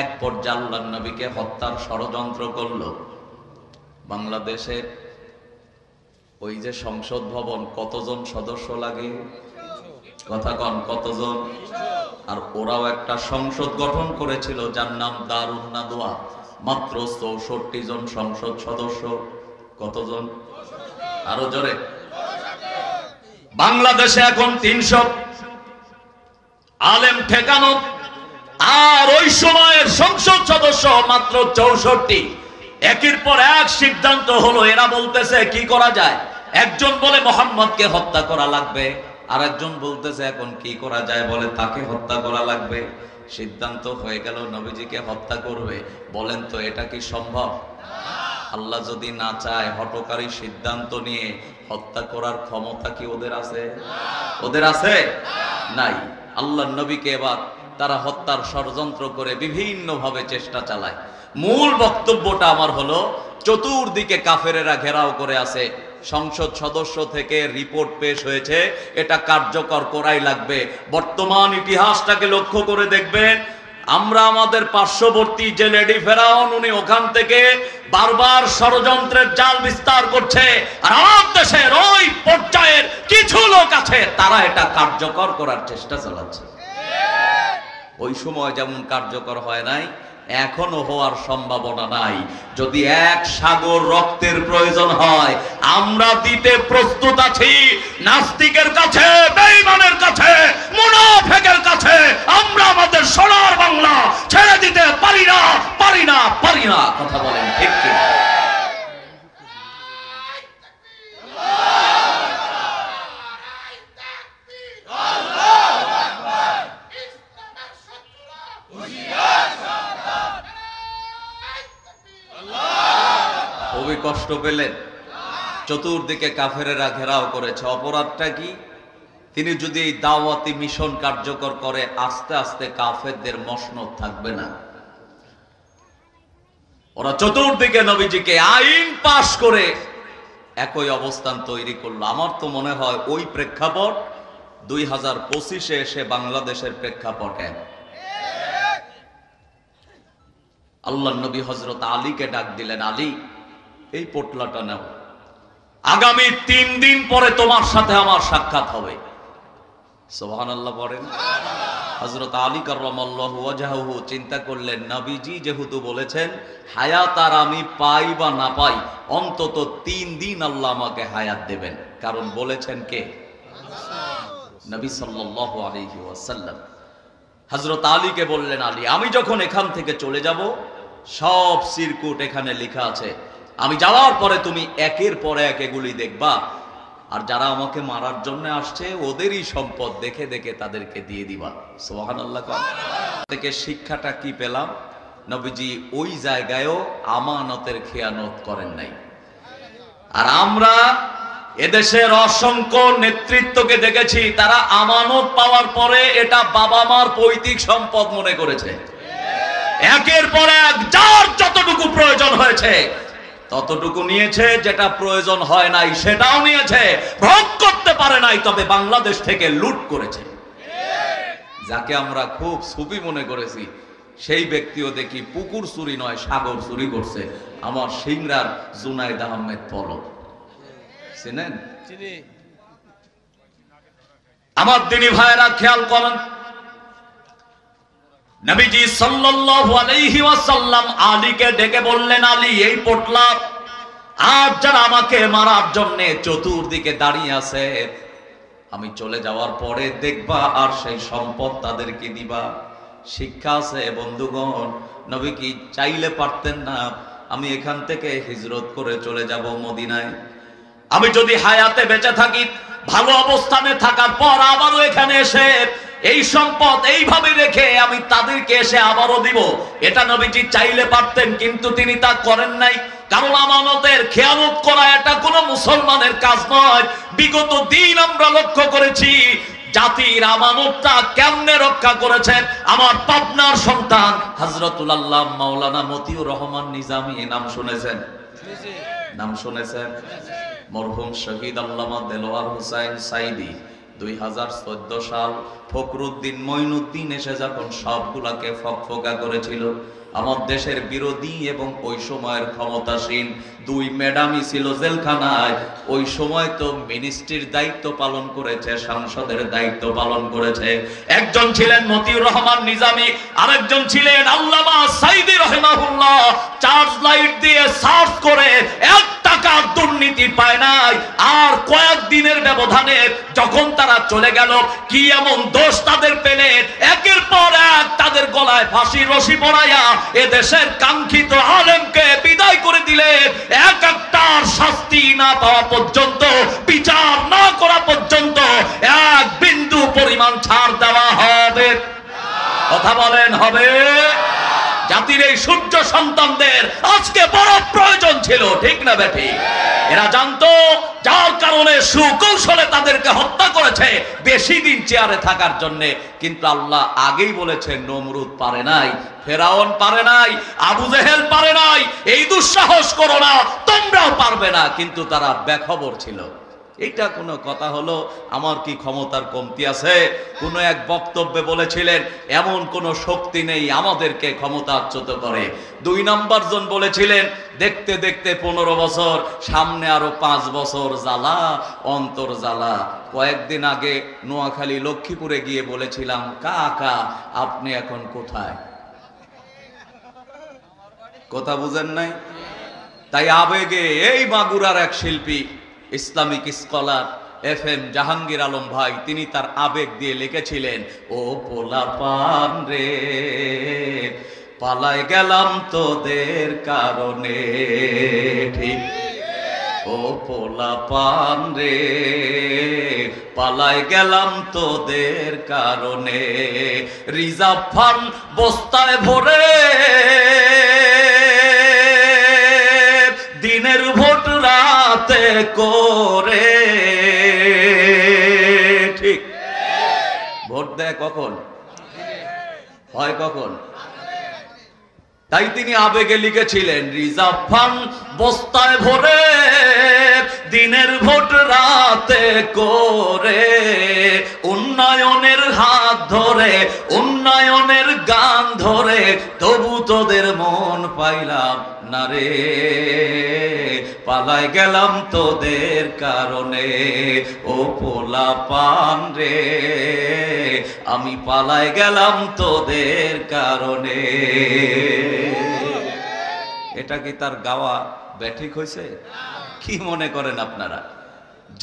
এক পর্যায়ে আল্লাহর নবীকে হত্যার ষড়যন্ত্র করলো। বাংলাদেশে ওই যে সংসদ ভবন, কতজন সদস্য লাগে? কথা কন, কতজন? আর ওরাও একটা সংসদ গঠন করেছিল যার নাম দারুন নাদওয়া, মাত্র 64 জন সংসদ সদস্য। কতজন? আরো জোরে। বাংলাদেশে এখন 300 আলেম ঠেকানো, আর ওই সময়ের সংসদ সদস্য মাত্র 64। একের পর এক সিদ্ধান্ত হলো। এরা বলতেছে কি করা যায়? একজন বলে মোহাম্মদকে হত্যা করা লাগবে, আর একজন বলতেছে এখন কি করা যায়, বলে তাকে হত্যা করা লাগবে। সিদ্ধান্ত হয়ে গেল নবীজিকে হত্যা করবে। বলেন তো এটা কি সম্ভব? আল্লাহ যদি না চায়, হঠকারী সিদ্ধান্ত নিয়ে হত্যা করার ক্ষমতা কি ওদের আছে? ওদের আছে? নাই। আল্লাহর নবীকে এবার তারা হত্যার ষড়যন্ত্র করে বিভিন্ন ভাবে চেষ্টা চালায়। মূল বক্তব্যটা আমার হলো, চতুর্দিকে কাফেরেরা ঘেরাও করে আছে। সংসদ সদস্য থেকে রিপোর্ট পেশ হয়েছে এটা কার্যকর করাই লাগবে। বর্তমান ইতিহাসটাকে লক্ষ্য করে দেখবেন, আমরা আমাদের পার্শ্ববর্তী যে লেডি ফেরাউন, উনি ওখান থেকে বারবার ষড়যন্ত্রের জাল বিস্তার করছে, আর আমার দেশের ওই পর্যায়ের কিছু লোক আছে তারা এটা কার্যকর করার চেষ্টা চালাচ্ছে। ওই সময় যেমন কার্যকর হয় নাই, এখনো হওয়ার সম্ভাবনা নাই। যদি এক সাগর রক্তের প্রয়োজন হয়, আমরা দিতে প্রস্তুত আছি। নাস্তিকের কাছে, বেঈমানের কাছে, মুনাফিকের কাছে আমরা আমাদের সোনার বাংলা ছেড়ে দিতে পারি না, পারি না, পারি না। কথা বলেন ঠিক কি? খুবই কষ্ট পেলেন। চতুর্দিকে কাফেরেরা ঘেরাও করেছে। অপরাধটা কি? তিনি যদি এই দাওয়াতি মিশন কার্যকর করে, আস্তে আস্তে কাফেরদের মসনদ থাকবে না। ওরা চতুর্দিকে নবীজিকে আইন পাশ করে একই অবস্থান তৈরি করলো। আমার তো মনে হয় ওই প্রেক্ষাপট 2025-এ এসে বাংলাদেশের প্রেক্ষাপট এক। আল্লাহ নবী হযরত আলীকে ডাক দিলেন, আলী এই পোটলাটা নাও, আগামী 3 দিন পরে তোমার সাথে আমার সাক্ষাৎ হবে। সুবহানাল্লাহ বলেন। হযরত আলী কাররামাল্লাহু ওয়াজহাহু চিন্তা করলেন, নবীজি যেহেতু বলেছেন হায়াত আর আমি পাই বা না পাই অন্তত 3 দিন আল্লাহ আমাকে হায়াত দেবেন, কারণ বলেছেন কে? নবী সাল্লাল্লাহু আলাইহি ওয়াসাল্লাম। হযরত আলীকে বললেন, আলী আমি যখন এখান থেকে চলে যাব সব সিরকুট এখানে লেখা আছে, আমি যাওয়ার পরে তুমি একের পর এক এগুলি দেখবা, আর যারা আমাকে মারার জন্য আসছে ওদেরই সম্পদ দেখে দেখে তাদেরকে দিয়ে দিবা। সুবহানাল্লাহ। থেকে শিক্ষাটা কি পেলাম? নবীজি ওই জায়গায়ও আমানতের খেয়ানত করেন নাই। আর আমরা এদেশের অসংখ্য নেতৃত্বকে দেখেছি, তারা আমানত পাওয়ার পরে এটা বাবা মার পৈতৃক সম্পদ মনে করেছে। একের পর এক যার যতটুকু প্রয়োজন হয়েছে ততটুকু নিয়েছে, যেটা প্রয়োজন হয় নাই সেটাও নিয়েছে, ভোগ করতে পারে নাই, তবে বাংলাদেশ থেকে লুট করেছে। যাকে আমরা খুব সুফি মনে করেছি সেই ব্যক্তিও দেখি পুকুর চুরি নয় সাগর চুরি করছে। আমার সিংড়ার জুনাইদ আহমেদ পলক চিনেন? আমার দিনী ভাইরা খেয়াল করেন, নবীজি সাল্লাল্লাহু আলাইহি ওয়াসাল্লাম আলীকে ডেকে বললেন, আলী এই পোটলা আর যারা আমাকে মারার জন্য চতুর্দিকে দাঁড়িয়ে আছে আমি চলে যাওয়ার পরে দেখবা আর সেই সম্পদ তাদেরকে দিবা। শিক্ষা আছে বন্ধুগণ। নবী কি চাইলে পারতেন না আমি এখান থেকে হিজরত করে চলে যাব মদিনায়? আমি যদি হায়াতে বেঁচে থাকি, ভালো অবস্থানে থাকার পর আবারও এখানে এসে এই সম্পদ এইভাবে রেখে আমি তাদেরকে এসে আবারও দিব, এটা নবীজি চাইলে পারতেন, কিন্তু তিনি তা করেন নাই। কারণ আমানতের খেয়ানত করা এটা কোনো মুসলমানের কাজ নয়। বিগত দিন আমরা লক্ষ্য করেছি জাতির আমানতটা কেমনে রক্ষা করেছেন আমার পাবনার সন্তান হযরতুল আল্লাহ মাওলানা মতিউর রহমান নিজামী। নাম শুনেছেন? নাম শুনেছেন? মরহুম শহীদ আল্লামা দেলোয়ার হোসেন সাইদি 2014 সাল ফখরুদ্দিন মঈনুদ্দিন এসে যখন সবগুলাকে ফকফকা করেছিল, আমার দেশের বিরোধী এবং ওই সময়ের ক্ষমতাসীন দুই ম্যাডামই ছিল জেলখানায়। ওই সময় তো মিনিস্ট্রির দায়িত্ব পালন করেছে, সংসদের দায়িত্ব পালন করেছে। একজন ছিলেন মতিউর রহমান নিজামী, আরেকজন ছিলেন আল্লামা সাইদি রাহিমাহুল্লাহ। চার্জ লাইট দিয়ে সার্চ করে 1 টাকা দুর্নীতি পায় নাই। আর কয়েকদিনের ব্যবধানে যখন তারা চলে গেল, কি এমন দোষ তাদের পেলে একের পর এক তাদের গলায় ফাঁসির রশি পরাইয়া এদেশের কাঙ্ক্ষিত আলেমকে বিদায় করে দিলেন। এক একটার শাস্তি না পাওয়া পর্যন্ত, বিচার না করা পর্যন্ত 1 বিন্দু পরিমাণ ছাড় দেওয়া হবে? কথা বলেন, হবে? জাতির এই সূর্য সন্তানদের আজকে বড় প্রয়োজন ছিল, ঠিক না বেঠি? এরা জানতো, যার কারণে সুকৌশলে তাদেরকে হত্যা করেছে বেশি দিন চেয়ারে থাকার জন্য। কিন্তু আল্লাহ আগেই বলেছেন নমরুদ পারে নাই, ফেরাউন পারে নাই, আবু জেহেল পারে নাই, এই দুঃসাহস করো না, তোমরাও পারবে না। কিন্তু তারা বেখবর ছিল। এটা কোনো কথা হলো? আমার কি ক্ষমতার কমতি আছে? কোন এক বক্তব্যে বলেছিলেন এমন কোন শক্তি নেই আমাদেরকে ক্ষমতাচ্যুত করে। 2 নম্বর জন বলেছিলেন দেখতে দেখতে 15 বছর, সামনে আরো 5 বছর জ্বালা অন্তর জ্বালা। কয়েকদিন আগে নোয়াখালী লক্ষ্মীপুরে গিয়ে বলেছিলাম, কাকা আপনি এখন কোথায়? কথা বুঝেন নাই? তাই আবেগে এই মাগুরার এক শিল্পী Islamic scholar FM Jahangir Alam ভাই, তিনি তার আবেগ দিয়ে লিখেছিলেন, ও পোলাপান রে পালাই গেলাম তোদের কারণে। ঠিক, ও পোলাপান রে পালাই গেলাম তোদের কারণে। রিজার্ভ ফান্ড বস্তায় ভরে দিনের ভোট রাতে করে। ঠিক, ভোট দেয় কখন? হয় কখন? তাই তিনি আবেগে লিখেছিলেন, রিজার্ভ ফান্ড বস্তায় ভরে দিনের ভোট রাতে করে, উন্নয়নের হাত ধরে উন্নয়নের গান ধরে, তবু তোদের মন পাইলাম না রে, পালাই গেলাম তোদের কারণে, ও পোলা পান রে, আমি পালাই গেলাম তোদের কারণে। এটা কি তার গাওয়া ব্যাঠিক হয়েছে? কি মনে করেন আপনারা?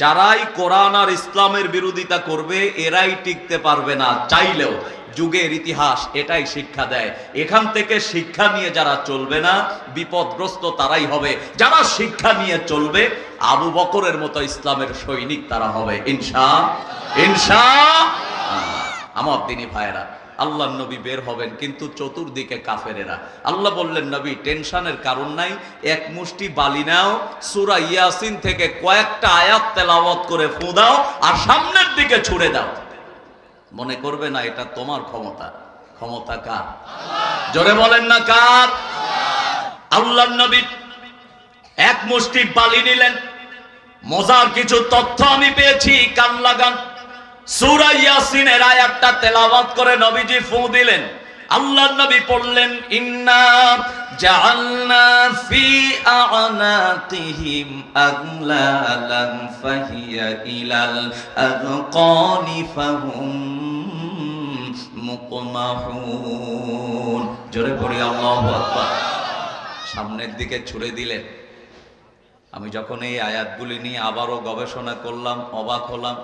যারাই কোরআন আর ইসলামের বিরোধিতা করবে এরাই টিকতে পারবে না চাইলেও। যুগের ইতিহাস এটাই শিক্ষা দেয়। এখান থেকে শিক্ষা নিয়ে যারা চলবে না বিপদগ্রস্ত তারাই হবে। যারা শিক্ষা নিয়ে চলবে আবু বকরের মতো ইসলামের সৈনিক তারা হবে ইনশাআল্লাহ। আমার দিনী ভাইরা, আল্লাহর নবী বের হবেন কিন্তু চতুর্দিকে কাফেরেরা। আল্লাহ বললেন, নবী টেনশনের কারণ নাই, এক মুষ্টি বালি নাও, সূরা ইয়াসিন থেকে কয়েকটা আয়াত তেলাওয়াত করে ফু দাও আর সামনের দিকে ছুড়ে দাও। মনে করবে না এটা তোমার ক্ষমতা। ক্ষমতা কার? জোরে বলেন না কার? আল্লাহর নবী এক মুষ্টি বালি নিলেন। মজার কিছু তথ্য আমি পেয়েছি, কান লাগান। সূরা ইয়াসিনের আয়াতটা তেলাওয়াত করে নবীজি ফু দিলেন। আল্লাহর নবী পড়লেন, ইন্না জাআলনা ফি আ'নাতিহিম আগলালান ফাহিয়া ইলাল আযকানি ফাহুম মুকমাহুন। জোরে পড়ি আল্লাহু আকবার। সামনের দিকে ছুড়ে দিলেন। আমি যখন এই আয়াতগুলি নিয়ে আবারও গবেষণা করলাম, অবাক হলাম।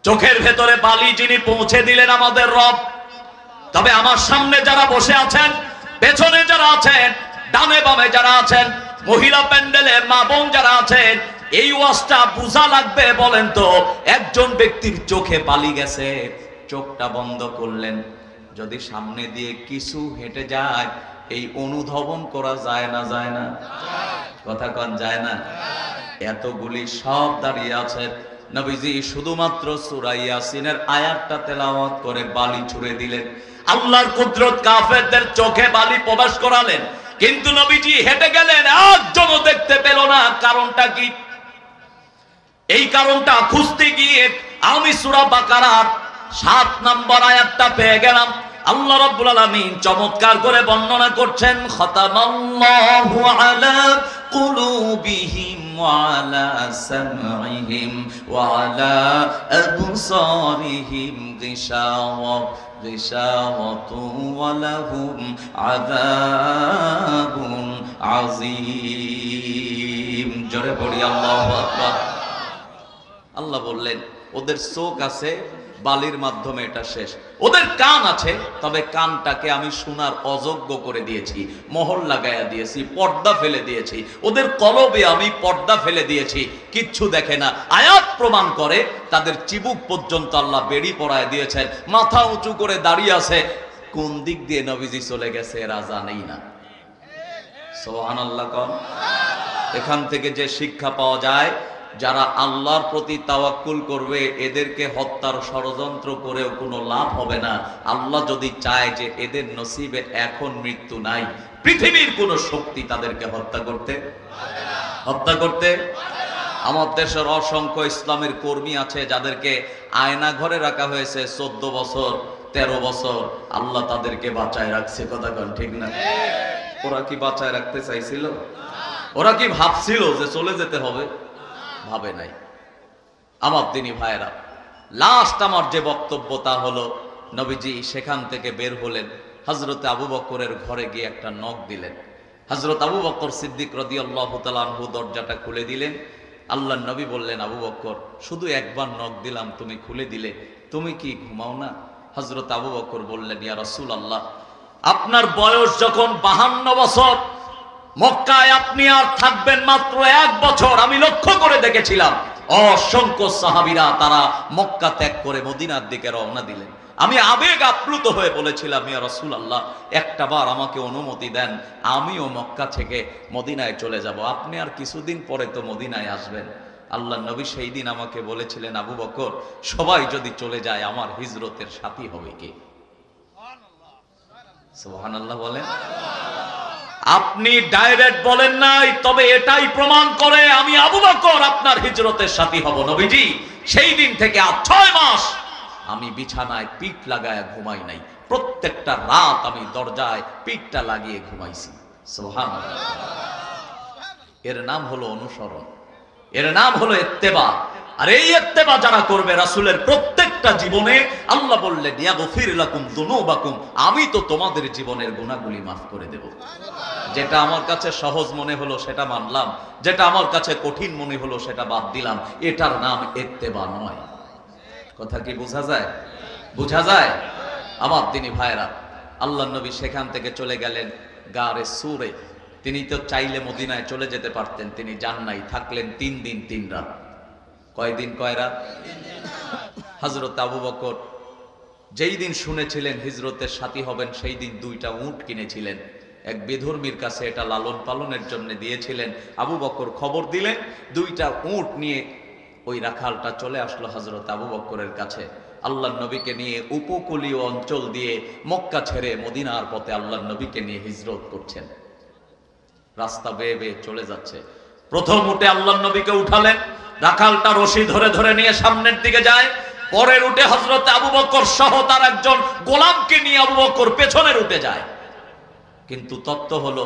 চোখের ভেতরে বালি যিনি পৌঁছে দিলেন আমাদের রব। তবে আমার সামনে যারা বসে আছেন, পেছনে যারা আছেন, ডানে বামে যারা আছেন, মহিলা প্যান্ডেলে মা বোন যারা আছেন, এই ওয়াজটা বুঝা লাগবে। বলেন তো, একজন ব্যক্তির চোখে বালি গেছে, চোখটা বন্ধ করলেন, যদি সামনে দিয়ে কিছু হেঁটে যায় এই অনুধাবন করা যায় না? যায় না? কথা কন যায় না? এতগুলি সব দাঁড়িয়ে আছে, নবীজি শুধুমাত্র সূরা ইয়াসিনের আয়াতটা তেলাওয়াত করে বালি ছুড়ে দিলেন। আল্লাহর কুদরত কাফেরদের চোখে বালি প্রবেশ করালেন, কিন্তু নবীজি হেঁটে গেলেন, একজনও দেখতে পেল না। কারণটা কি? এই কারণটা খুঁজতে গিয়ে আমি সূরা বাকারার 7 নম্বর আয়াতটা পেয়ে গেলাম। আল্লাহ রাব্বুল আলামিন চমৎকার করে বর্ণনা করছেন, খাতামাল্লাহু আলা কুলুবিহিম ওয়া আলা সামঈহিম ওয়া আলা আবসারিহিম গিশাওয়াতুন ওয়া লাহুম আযাবুন আযীম। জোরে পড়ি আল্লাহু আকবার। আল্লাহ বললেন, ওদের চোখ আছে, বালির মাধ্যমে এটা শেষ। ওদের কান আছে, তবে কানটাকে আমি শোনার অযোগ্য করে দিয়েছি, মোহর লাগাইয়া দিয়েছি, পর্দা ফেলে দিয়েছি। ওদের কলবে আমি পর্দা ফেলে দিয়েছি, কিচ্ছু দেখে না। আয়াত প্রমাণ করে তাদের চিবুক পর্যন্ত আল্লাহ বেড়ি পরায় দিয়েছেন, মাথা উঁচু করে দাঁড়িয়ে আছে। কোন দিক দিয়ে নবীজি চলে গেছে এরা জানেই না। সুবহানাল্লাহ কোন। এখান থেকে যে শিক্ষা পাওয়া যায়, যারা আল্লাহর প্রতি তাওয়াক্কুল করবে এদেরকে হত্যার ষড়যন্ত্র করেও কোনো লাভ হবে না। আল্লাহ যদি চায় যে এদের নসিবে এখন মৃত্যু নাই, পৃথিবীর কোনো শক্তি তাদেরকে হত্যা করতে আমার দেশের অসংখ্য ইসলামের কর্মী আছে যাদেরকে আয়না ঘরে রাখা হয়েছে 14 বছর 13 বছর। আল্লাহ তাদেরকে বাঁচায় রাখছে। কথা কন ঠিক না? ওরা কি বাঁচায় রাখতে চাইছিল? ওরা কি ভাবছিল যে চলে যেতে হবে? ভাবে নাই। আমার দিনী ভাইরা, লাস্ট আমার যে বক্তব্য তা হলো, নবীজি সেখান থেকে বের হলেন, হযরত আবু বকরের ঘরে গিয়ে একটা নক দিলেন। হযরত আবু বকর সিদ্দিক রাদিয়াল্লাহু তাআলা আনহু দরজাটা খুলে দিলেন। আল্লাহর নবী বললেন, আবু বকর, শুধু একবার নক দিলাম, তুমি খুলে দিলে, তুমি কি ঘুমাও না? হযরত আবু বকর বললেন, ইয়া রাসূলুল্লাহ, আপনার বয়স যখন 52 বছর, মক্কায় আপনি আর থাকবেন মাত্র 1 বছর। আমি লক্ষ্য করে দেখেছিলাম অসংখ্য সাহাবীরা তারা মক্কা ত্যাগ করে মদিনার দিকে রওনা দিলেন। আমি আবেগ আপ্লুত হয়ে বলেছিলাম, ইয়া রাসূলুল্লাহ, একটা বার আমাকে অনুমতি দেন, আমিও মক্কা থেকে মদিনায় চলে যাব। আপনি আর কিছুদিন পরে তো মদিনায় আসবেন। আল্লাহর নবী সেই দিন আমাকে বলেছিলেন, আবু বকর, সবাই যদি চলে যায় আমার হিজরতের সাথী হবে কে? সুবহানাল্লাহ বলেন। আপনি ডাইরেক্ট বলেন নাই, তবে এটাই প্রমাণ করে আমি আবু বকর আপনার হিজরতের সাথী হব। নবীজি সেই দিন থেকে আজ 6 মাস আমি বিছানায় পিঠ লাগায় ঘুমাই নাই, প্রত্যেকটা রাত আমি দরজায় পিঠটা লাগিয়ে ঘুমাইছি। সুবহানাল্লাহ। এর নাম হলো অনুসরণ, এর নাম হলো ইত্তেবা। আর এই ইত্তেবা যারা করবে রাসূলের প্রত্যেকটা জীবনে, আল্লাহ বললেন ইয়াগফির লাকুম যুনুবাকুম, আমি তো তোমাদের জীবনের গুনাহগুলি মাফ করে দেব। যেটা আমার কাছে সহজ মনে হলো সেটা মানলাম, যেটা আমার কাছে কঠিন মনে হলো সেটা বাদ দিলাম। এটার নাম ইত্তেবা নয়। কথা কি বোঝা যায়? বোঝা যায়? আমার দিনী ভাইরা, আল্লাহর নবী সেখান থেকে চলে গেলেন গারে সুরে। তিনি তো চাইলে মদিনায় চলে যেতে পারতেন, তিনি যান নাই, থাকলেন 3 দিন 3 রাত। কয়দিন কয় রাত? হযরত আবু বকর যেই দিন শুনেছিলেন হিজরতের সাথী হবেন, সেই দিন 2টা উট কিনেছিলেন। এক বিধর্মীর কাছে এটা লালন পালনের জন্য দিয়েছিলেন। আবু বকর খবর দিলেন, 2টা উট নিয়ে ওই রাখালটা চলে আসলো হযরত আবু বকরের কাছে। আল্লাহর নবীকে নিয়ে উপকূলীয় অঞ্চল দিয়ে মক্কা ছেড়ে মদিনার পথে আল্লাহর নবীকে নিয়ে হিজরত করছেন। রাস্তা বেয়ে বেয়ে চলে যাচ্ছে। প্রথম উটে আল্লাহর নবীকে উঠালেন, রাখালটা রশি ধরে ধরে নিয়ে সামনের দিকে যায়। পরের উটে হযরত আবু বকর সহ তার একজন গোলামকে নিয়ে আবু বকর পেছনের উটে যায়। কিন্তু তত্ত্ব হলো,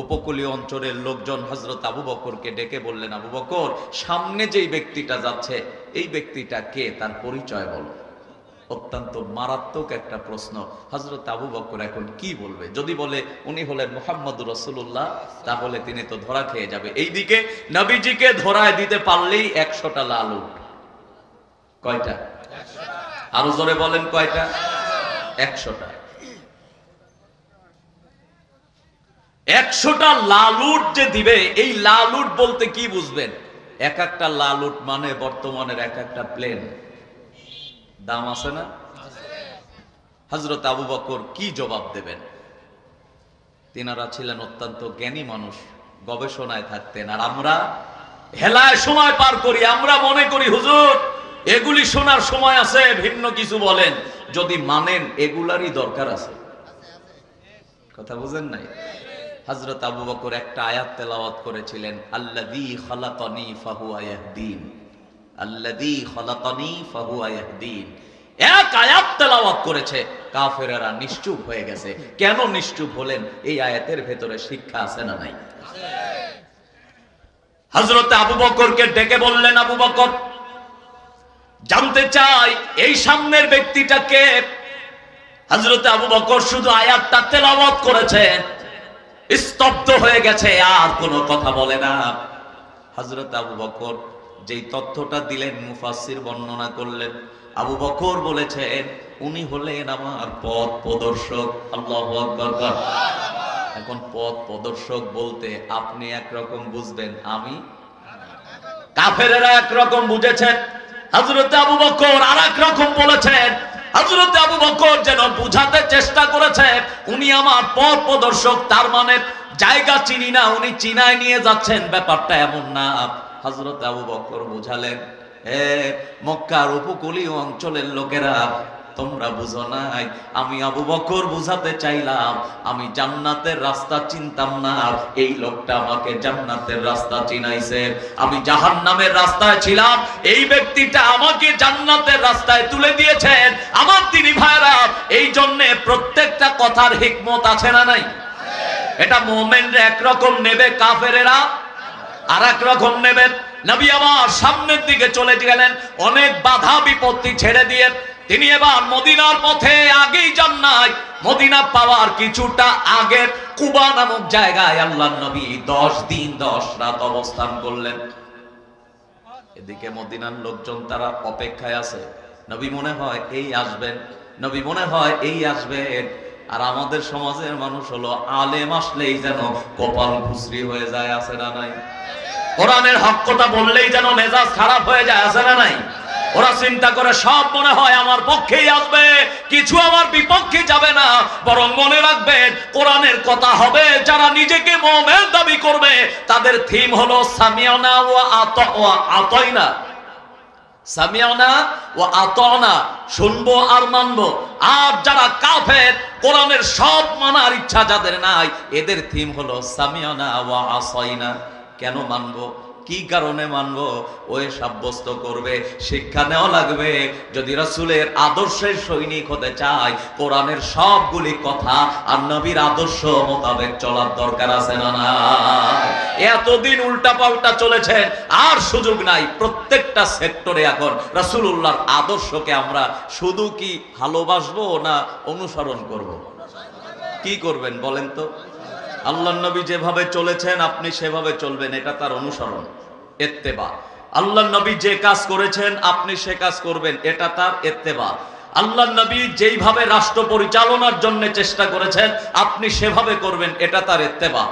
উপকূলীয় অঞ্চলের লোকজন হযরত আবু বকরকে ডেকে বললেন, আবু বকর, সামনে যেই ব্যক্তিটা যাচ্ছে এই ব্যক্তিটা কে, তার পরিচয় বলো। অত্যন্ত মারাত্মক একটা প্রশ্ন। হযরত আবু বকর এখন কি বলবে? যদি বলে উনি হলেন মুহাম্মদুর রাসূলুল্লাহ, তাহলে তিনি তো ধরা খেয়ে যাবে। এইদিকে নবীজিকে ধরায় দিতে পারলেই 100টা লাল উট। কয়টা? আরো জোরে বলেন, কয়টা? 100টা। 100টা লাল উট যে দিবে, এই লাল উট বলতে কি বুঝবেন? এক একটা লাল উট মানে বর্তমানের এক একটা প্লেন। দাম আছে না? হযরত আবু বকর কি জবাব দেবেন? তিনারা ছিলেন অত্যন্ত জ্ঞানী মানুষ, গবেষণায় থাকতেন। আর আমরা হেলায় সময় পার করি। আমরা মনে করি হুজুর এগুলি শোনার সময় আছে, ভিন্ন কিছু বলেন। যদি মানেন এগুলারই দরকার আছে। কথা বুঝেন নাই? হযরত আবু বকর একটা আয়াত তেলাওয়াত করেছিলেন, আল্লাযী খালাকানি ফাহুয়া ইয়াহদিন, আল্লাযী খালাকানি ফাহুয়া ইয়াহদিন। এক আয়াত তেলাওয়াত করেছে, কাফেররা নিশ্চুপ হয়ে গেছে। কেন নিশ্চুপ হলেন? এই আয়াতের ভেতরে শিক্ষা আছে না নাই? হযরত আবু বকরকে ডেকে বললেন, আবু বকর, জানতে চাই এই সামনের ব্যক্তিটা কে? হযরত আবু বকর শুধু আয়াতটা তেলাওয়াত করেছেন, স্তব্ধ হয়ে গেছে, আর কোনো কথা বলে না। হযরত আবু বকর যেই তথ্যটা দিলেন, মুফাসসির বর্ণনা করলেন, আবু বকর বলেছেন উনি হলেন আমার পথ প্রদর্শক। আল্লাহু আকবার। এখন পথ প্রদর্শক বলতে আপনি একরকম বুঝবেন, আমি, কাফেরেরা একরকম বুঝেছেন, হযরত আবু বকর আরেক রকম বলেছেন। হযরত আবু বকর যেন বুঝাতে চেষ্টা করেছে উনি আমার পথ প্রদর্শক, তার মানে জায়গা চিনি না, উনি চিনায় নিয়ে যাচ্ছেন। ব্যাপারটা এমন না। হযরত আবু বকর বুঝালেন, হে মক্কার উপকূলীয় অঞ্চলের লোকেরা, তোমরা বুঝো নাই, আমি আবু বকর বুঝাতে চাইলাম আমি জান্নাতের রাস্তা চিনতাম না, এই লোকটা আমাকে জান্নাতের রাস্তা চিনাইছে। আমি জাহান্নামের রাস্তায় ছিলাম, এই ব্যক্তিটা আমাকে জান্নাতের রাস্তায় তুলে দিয়েছেন। আমার দিনী ভাইরা, এই জন্য প্রত্যেকটা কথার হিকমত আছে না নাই? এটা মুমিনরা একরকম নেবে, কাফেরেরা আর এক রকম নেবে। নবী আমার সামনের দিকে চলে গেলেন, অনেক বাধা বিপত্তি ছেড়ে দিয়ে তিনি এবার মদিনার পথে আগেই যান নাই। মদিনা পাওয়ার কিছুটা আগে কুবা নামক জায়গায় আল্লাহর নবী 10 দিন 10 রাত অবস্থান করলেন। এদিকে মদিনার লোকজন তারা অপেক্ষায় আছে, নবী মনে হয় এই আসবেন, নবী মনে হয় এই আসবেন। আর আমাদের সমাজের মানুষ হলো আলেম আসলেই যেন কপাল ঘুষরি হয়ে যায়, আছে না নাই? কোরআনের হক কথা বললেই যেন মেজাজ খারাপ হয়ে যায়, আছে না নাই? ওরা চিন্তা করে সব মনে হয় আমার পক্ষেই আসবে, কিছু আমার বিপক্ষে যাবে না। বরং মনে রাখবেন, কোরআনের কথা হবে যারা নিজেকে মুমিন দাবি করবে, তাদের থিম হলো সামিয়ানা ওয়া আতাইনা। সামিয়ানা ওয়া আতানা, শুনবো আর মানবো। আর যারা কাফের, কোরআনের সব মানার ইচ্ছা যাদের নাই, এদের থিম হলো সামিয়ানা ওয়া আসাইনা। কেন মানবো, কি কারণে মানবো, ওই সাব্যস্ত করবে, শিক্ষা নেওয়া লাগবে। যদি রাসূলের আদর্শের সৈনিক হতে চায়, কোরআনের সবগুলি কথা আর নবীর আদর্শ মোতাবেক চলার দরকার আছে না? না, এতদিন উল্টা পাল্টা চলেছেন, আর সুযোগ নাই। প্রত্যেকটা সেক্টরে এখন রাসূলুল্লাহর আদর্শকে আমরা শুধু কি ভালোবাসবো না অনুসরণ করব? কি করবেন বলেন তো? আল্লাহর নবী যেভাবে চলেছেন আপনি সেভাবে চলবেন, এটা তার অনুসরণ, ইত্তেবা। আল্লাহর নবী যে কাজ করেছেন আপনি সে কাজ করবেন, এটা তার ইত্তেবা। আল্লাহর নবী যেইভাবে রাষ্ট্র পরিচালনার জন্য চেষ্টা করেছেন আপনি সেভাবে করবেন, এটা তার ইত্তেবা।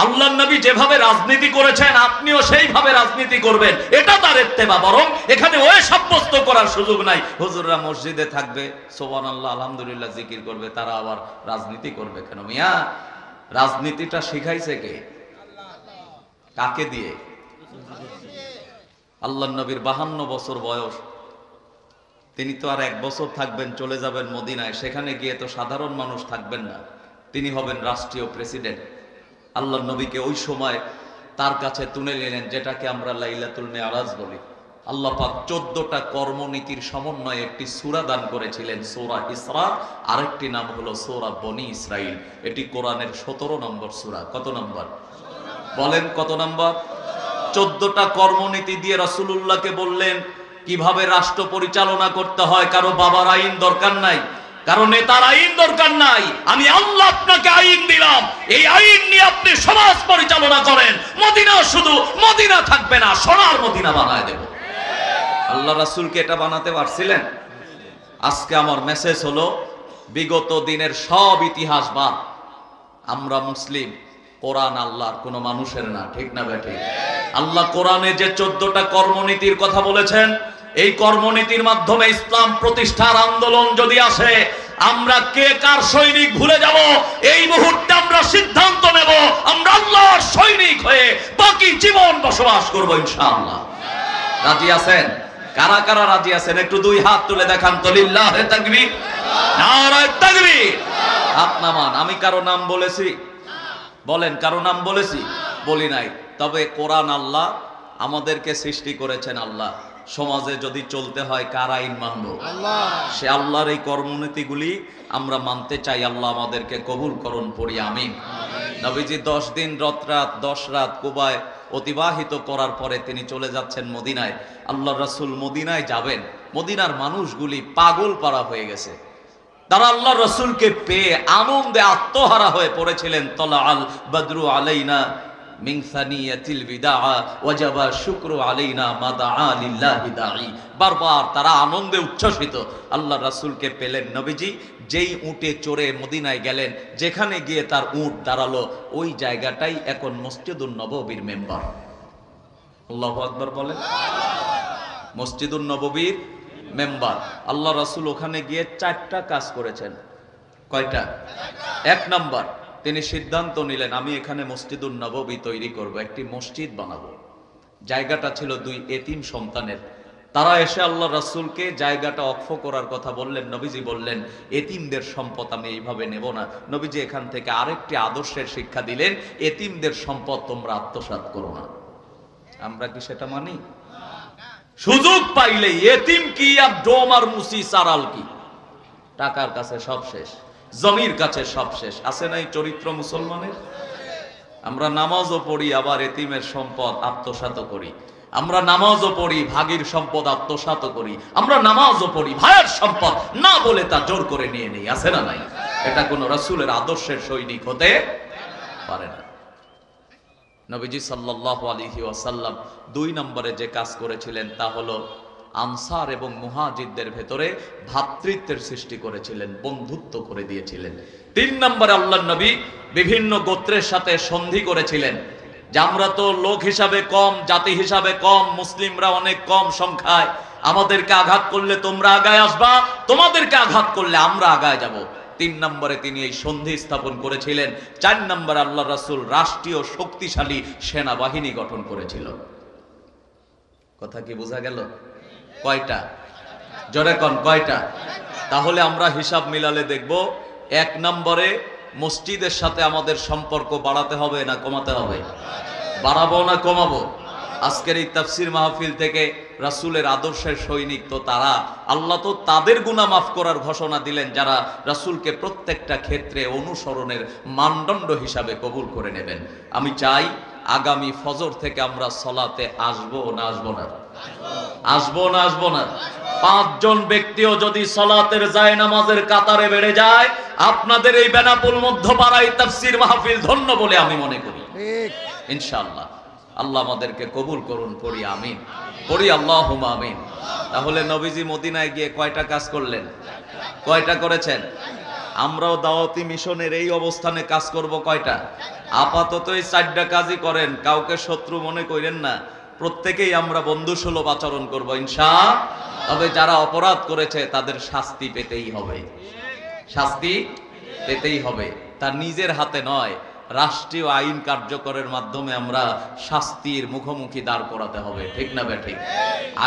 আল্লাহর নবী যেভাবে রাজনীতি করেছেন আপনিও সেইভাবে রাজনীতি করবেন, এটা তার ইত্তেবা। বরং এখানে ওই সাব্যস্ত করার সুযোগ নাই। হুজুররা মসজিদে থাকবে, সুবহানাল্লাহ আলহামদুলিল্লাহ জিকির করবে, তারা আবার রাজনীতি করবে কেন? মিয়া, রাজনীতিটা শিখাইছে কে? কাকে দিয়ে? আল্লাহর নবীর 52 বছর বয়স, তিনি তো আর 1 বছর থাকবেন, চলে যাবেন মদিনায়। সেখানে গিয়ে তো সাধারণ মানুষ থাকবেন না, তিনি হবেন রাষ্ট্রীয় প্রেসিডেন্ট। আল্লাহর নবীকে ওই সময় তার কাছে তুলে নিলেন, যেটাকে আমরা লাইলাতুল মিরাজ বলি। আল্লাহ পাক 14টা কর্মনীতির সমন্বয়ে একটি সূরা দান করেছিলেন, সূরা ইসরা। আরেকটি নাম হলো সূরা বনি ইসরাইল। এটি কোরআনের 17 নম্বর সূরা। কত নম্বর বলেন? কত নম্বর? 14টা কর্মনীতি দিয়ে রাসূলুল্লাহকে বললেন কিভাবে রাষ্ট্র পরিচালনা করতে হয়। কারো বাবার আইন দরকার নাই, কারণ নেতার আইন দরকার নাই। আমি আল্লাহ আপনাকে আইন দিলাম, এই আইন নিয়ে আপনি সমাজ পরিচালনা করেন। মদিনা শুধু মদিনা থাকবে না, সোনার মদিনা বানায় দেব। আল্লাহ রাসূলকে এটা বানাতে পারছিলেন? আজকে আমার মেসেজ হলো, বিগত দিনের সব ইতিহাস বাদ, আমরা মুসলিম, কোরআন আল্লাহর, কোনো মানুষের না। ঠিক না বেঠিক? আল্লাহ কোরআনে যে 14টা কর্মনীতির কথা বলেছেন, এই কর্মনীতির মাধ্যমে ইসলাম প্রতিষ্ঠার আন্দোলন যদি আসে, আমরা কে কার সৈনিক ভুলে যাব। এই মুহূর্তে আমরা সিদ্ধান্ত নেব, আমরা আল্লাহর সৈনিক হয়ে বাকি জীবন বসবাস করব ইনশাআল্লাহ। রাজি আছেন? কারা কারা রাজি আছেন একটু 2 হাত তুলে দেখান তো। লিল্লাহে তাকবীর, নারায়ে তাকবীর। হাত নামান। আমি কারো নাম বলেছি? বলেন, কারো নাম বলেছি? বলি নাই। তবে কোরআন আল্লাহ, আমাদেরকে সৃষ্টি করেছেন আল্লাহ। সমাজে যদি চলতে হয় কার আইন মানব? আল্লাহ। সে আল্লাহর এই কর্মনীতিগুলি আমরা মানতে চাই। আল্লাহ আমাদেরকে কবুল করুন, পড়ি আমিন। নবীজি 10 দিন 10 রাত কুবায় অতিবাহিত করার পরে তিনি চলে যাচ্ছেন মদিনায়। আল্লাহ রাসূল মদিনায় যাবেন, মদিনার মানুষগুলি পাগল পারা হয়ে গেছে। তারা আল্লাহ রাসূলকে পেয়ে আনন্দে আত্মহারা হয়ে পড়েছিলেন। তলা আল বদরু আলাইনা মিন সানিয়াতিল বিদা ওয়াজাবা শুকরু আলাইনা মাদা লিল্লাহি দাঈ। বারবার তারা আনন্দে উচ্ছ্বসিত। আল্লাহ রাসূলকে পেলেন। নবীজি যেই উটে চড়ে মদিনায় গেলেন, যেখানে গিয়ে তার উট দাঁড়ালো, ওই জায়গাটাই এখন মসজিদুন নববীর মেম্বার। আল্লাহু আকবার বলেন। মসজিদুন নববীর মেম্বার। আল্লাহ রাসূল ওখানে গিয়ে 4টা কাজ করেছেন। কয়টা? 1 নাম্বার, তিনি সিদ্ধান্ত নিলেন আমি এখানে মসজিদুন নববী তৈরি করব, একটি মসজিদ বানাবো। জায়গাটা ছিল 2 এতিম সন্তানের। তারা এসে আল্লাহ রাসূলকে জায়গাটা অক্ষ করার কথা বললেন। নবীজি বললেন এতিমদের সম্পদ আমি এইভাবে নেব না। নবীজি এখান থেকে আরেকটি আদর্শের শিক্ষা দিলেন, এতিমদের সম্পদ তোমরা আত্মসাৎ করো না। আমরা কি সেটা মানি? সুযোগ পাইলে এতিম কি আর ডোম আর মুসি সারাল কি, টাকার কাছে সব শেষ, জমির কাছে সব শেষ। আছে নাই চরিত্র মুসলমানের? আমরা নামাজও পড়ি, আবার এতিমের সম্পদ আত্মসাৎ করি। আমরা নামাজও পড়ি, ভাগীর সম্পদ আত্মসাৎ করি। আমরা নামাজও পড়ি, ভাইয়ের সম্পদ না বলে তা জোর করে নিয়ে নেই। আছে না নাই? এটা কোন রাসূলের আদর্শের সৈনিক হতে পারে না। নবীজি সাল্লাল্লাহু আলাইহি ওয়াসাল্লাম 2 নম্বরে যে কাজ করেছিলেন তা হলো আনসার এবং মুহাজিরদের ভেতরে ভ্রাতৃত্বের সৃষ্টি করেছিলেন, বন্ধুত্ব করে দিয়েছিলেন। 3 নম্বরে আল্লাহর নবী বিভিন্ন গোত্রের সাথে সন্ধি করেছিলেন যে আমরা তো লোক হিসাবে কম, জাতি হিসাবে কম, মুসলিমরা অনেক কম সংখ্যায়, আমাদেরকে আঘাত করলে তোমরা আগায় আসবা, তোমাদেরকে আঘাত করলে আমরা আগায় যাব। 3 নম্বরে তিনি এই সন্ধি স্থাপন করেছিলেন। 4 নম্বরে আল্লাহ রাসূল রাষ্ট্রীয় শক্তিশালী সেনাবাহিনী গঠন করেছিল। কথা কি বোঝা গেল? কয়টা? জোরে কোন কয়টা? তাহলে আমরা হিসাব মিলালে দেখব 1 নম্বরে মসজিদের সাথে আমাদের সম্পর্ক বাড়াতে হবে না কমাতে হবে? বাড়াবো না কমাবো? আজকের এই তাফসীর মাহফিল থেকে রাসূলের আদর্শের সৈনিক তো তারা, আল্লাহ তো তাদের গুনাহ মাফ করার ঘোষণা দিলেন যারা রাসূলকে প্রত্যেকটা ক্ষেত্রে অনুসরণের মানদণ্ড হিসাবে কবুল করে নেবেন। আমি চাই আগামী ফজর থেকে আমরা সালাতে আসবো না আসবো না? আসবো না আসবো না? 5 জন ব্যক্তিও যদি সালাতের জায়নামাজের কাতারে বেড়ে যায়, আপনাদের এই বেনাপোল মধ্যপাড়ায় তাফসীর মাহফিল ধন্য বলে আমি মনে করি ইনশাআল্লাহ। আল্লাহ আমাদেরকে কবুল করুন, পড়ি আমিন, পড়ি আল্লাহুম্মা আমিন। তাহলে নবীজি মদিনায় গিয়ে কয়টা কাজ করলেন? কয়টা করেছেন? আমরাও দাওয়াতি মিশনের এই অবস্থানে কাজ করব কয়টা? আপাতত এই 4টা কাজই করেন, কাউকে শত্রু মনে করেন না, প্রত্যেকেই আমরা বন্ধুসুলভ আচরণ করব ইনশাআল্লাহ। তবে যারা অপরাধ করেছে তাদের শাস্তি পেতেই হবে, শাস্তি পেতেই হবে। তার নিজের হাতে নয়, রাষ্ট্রীয় আইন কার্যকরের মাধ্যমে আমরা শাস্তির মুখোমুখি দাঁড় করাতে হবে, ঠিক না বেঠিক?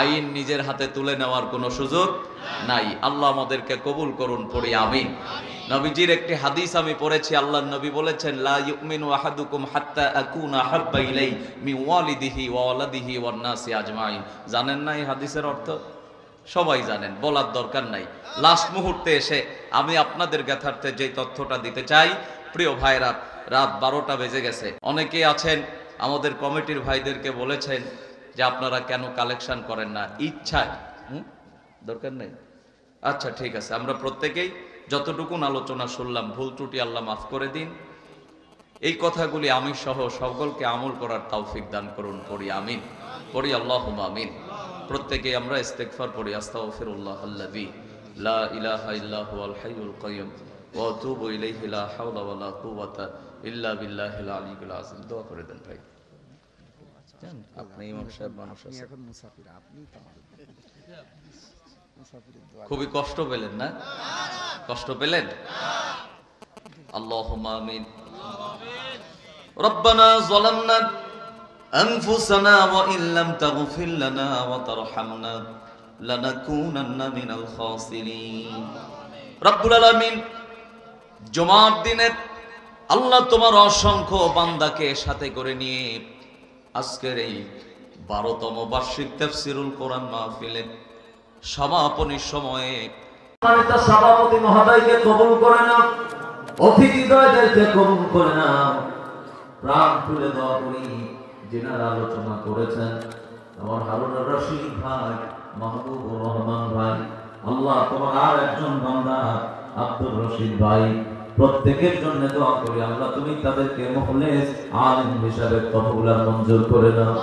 আইন নিজের হাতে তুলে নেওয়ার কোনো সুযোগ নাই। আল্লাহ আমাদেরকে কবুল করুন, পড়ি আমিন। নবীজির একটি হাদিস আমি পড়েছি, আল্লাহর নবী বলেছেন, লা ইউমিনু আহাদুকুম হাত্তা আকুনা হাব্বা ইলাইহি মিন ওয়ালিদিহি ওয়া ওয়ালাদিহি ওয়ান নাসি আজমাইন। জানেন না এই হাদিসের অর্থ? সবাই জানেন, বলার দরকার নাই। লাস্ট মুহূর্তে এসে আমি আপনাদের জ্ঞাতার্থে যে তথ্যটা দিতে চাই, প্রিয় ভাইরা, রাত 12টা বেজে গেছে। অনেকে আছেন আমাদের কমিটির ভাইদেরকে বলেছেন যে আপনারা কেন কালেকশন করেন না, ইচ্ছায়। দরকার নেই? আচ্ছা ঠিক আছে, আমরা প্রত্যেকেই যতটুকুন আলোচনা শুনলাম ভুল ত্রুটি আল্লাহ মাফ করে দিন। এই কথাগুলি আমি সহ সকলকে আমল করার তৌফিক দান করুন, পড়ি আমিন, পড়ি আল্লাহুম্মা আমিন। প্রত্যেকেই আমরা ইস্তেগফার পড়ি, আস্তাগফিরুল্লাহাল্লাযী লা ইলাহা ইল্লা হুয়াল হাইয়ুল কাইয়্যুম ওয়া আতুবু ইলাইহি লা হাওলা ওয়া লা কুওয়াতা ইল্লা বিল্লাহিল আলিয়্যিল আযীম। দোয়া করে দেন ভাই। আপনি ইমাম সাহেব মানুষ আছেন, এখন মুসাফির, আপনি তো মুসাফিরের দোয়া। খুবই কষ্ট পেলেন না? কষ্ট পেলেন? আল্লাহুম্মা আমিন। রব্বানা যালামনা আনফুসানা ওয়া ইল্লাম তাগফির লানা ওয়া তারহামনা লানাকুনান্না মিনাল খাসিরিন। রব্বুল আলামিন, জুমার দিনে আল্লাহ তোমার অসংখ্য বান্দাকে সাথে করে নিয়ে আজকের এই 12তম বার্ষিক তাফসীরুল কোরআন মাহফিলে সমাপনীর সময়ে সভাপতি মহোদয়কে কবুল করে নাও, অতিথিদ্বয়দেরকে কবুল করে নাও। প্রাণ খুলে দোয়া করি যিনারা আলোচনা করেছেন, আমার হারুনুর রশিদ ভাই, মাহবুবুর রহমান ভাই, আল্লাহ তোমার আর একজন বান্দা আব্দুর রশিদ ভাই, প্রত্যেকের জন্য দোয়া করি আল্লাহ তুমি তাদেরকে মুখলিস আলিম হিসাবে কবুল আর মঞ্জুর করে নাও।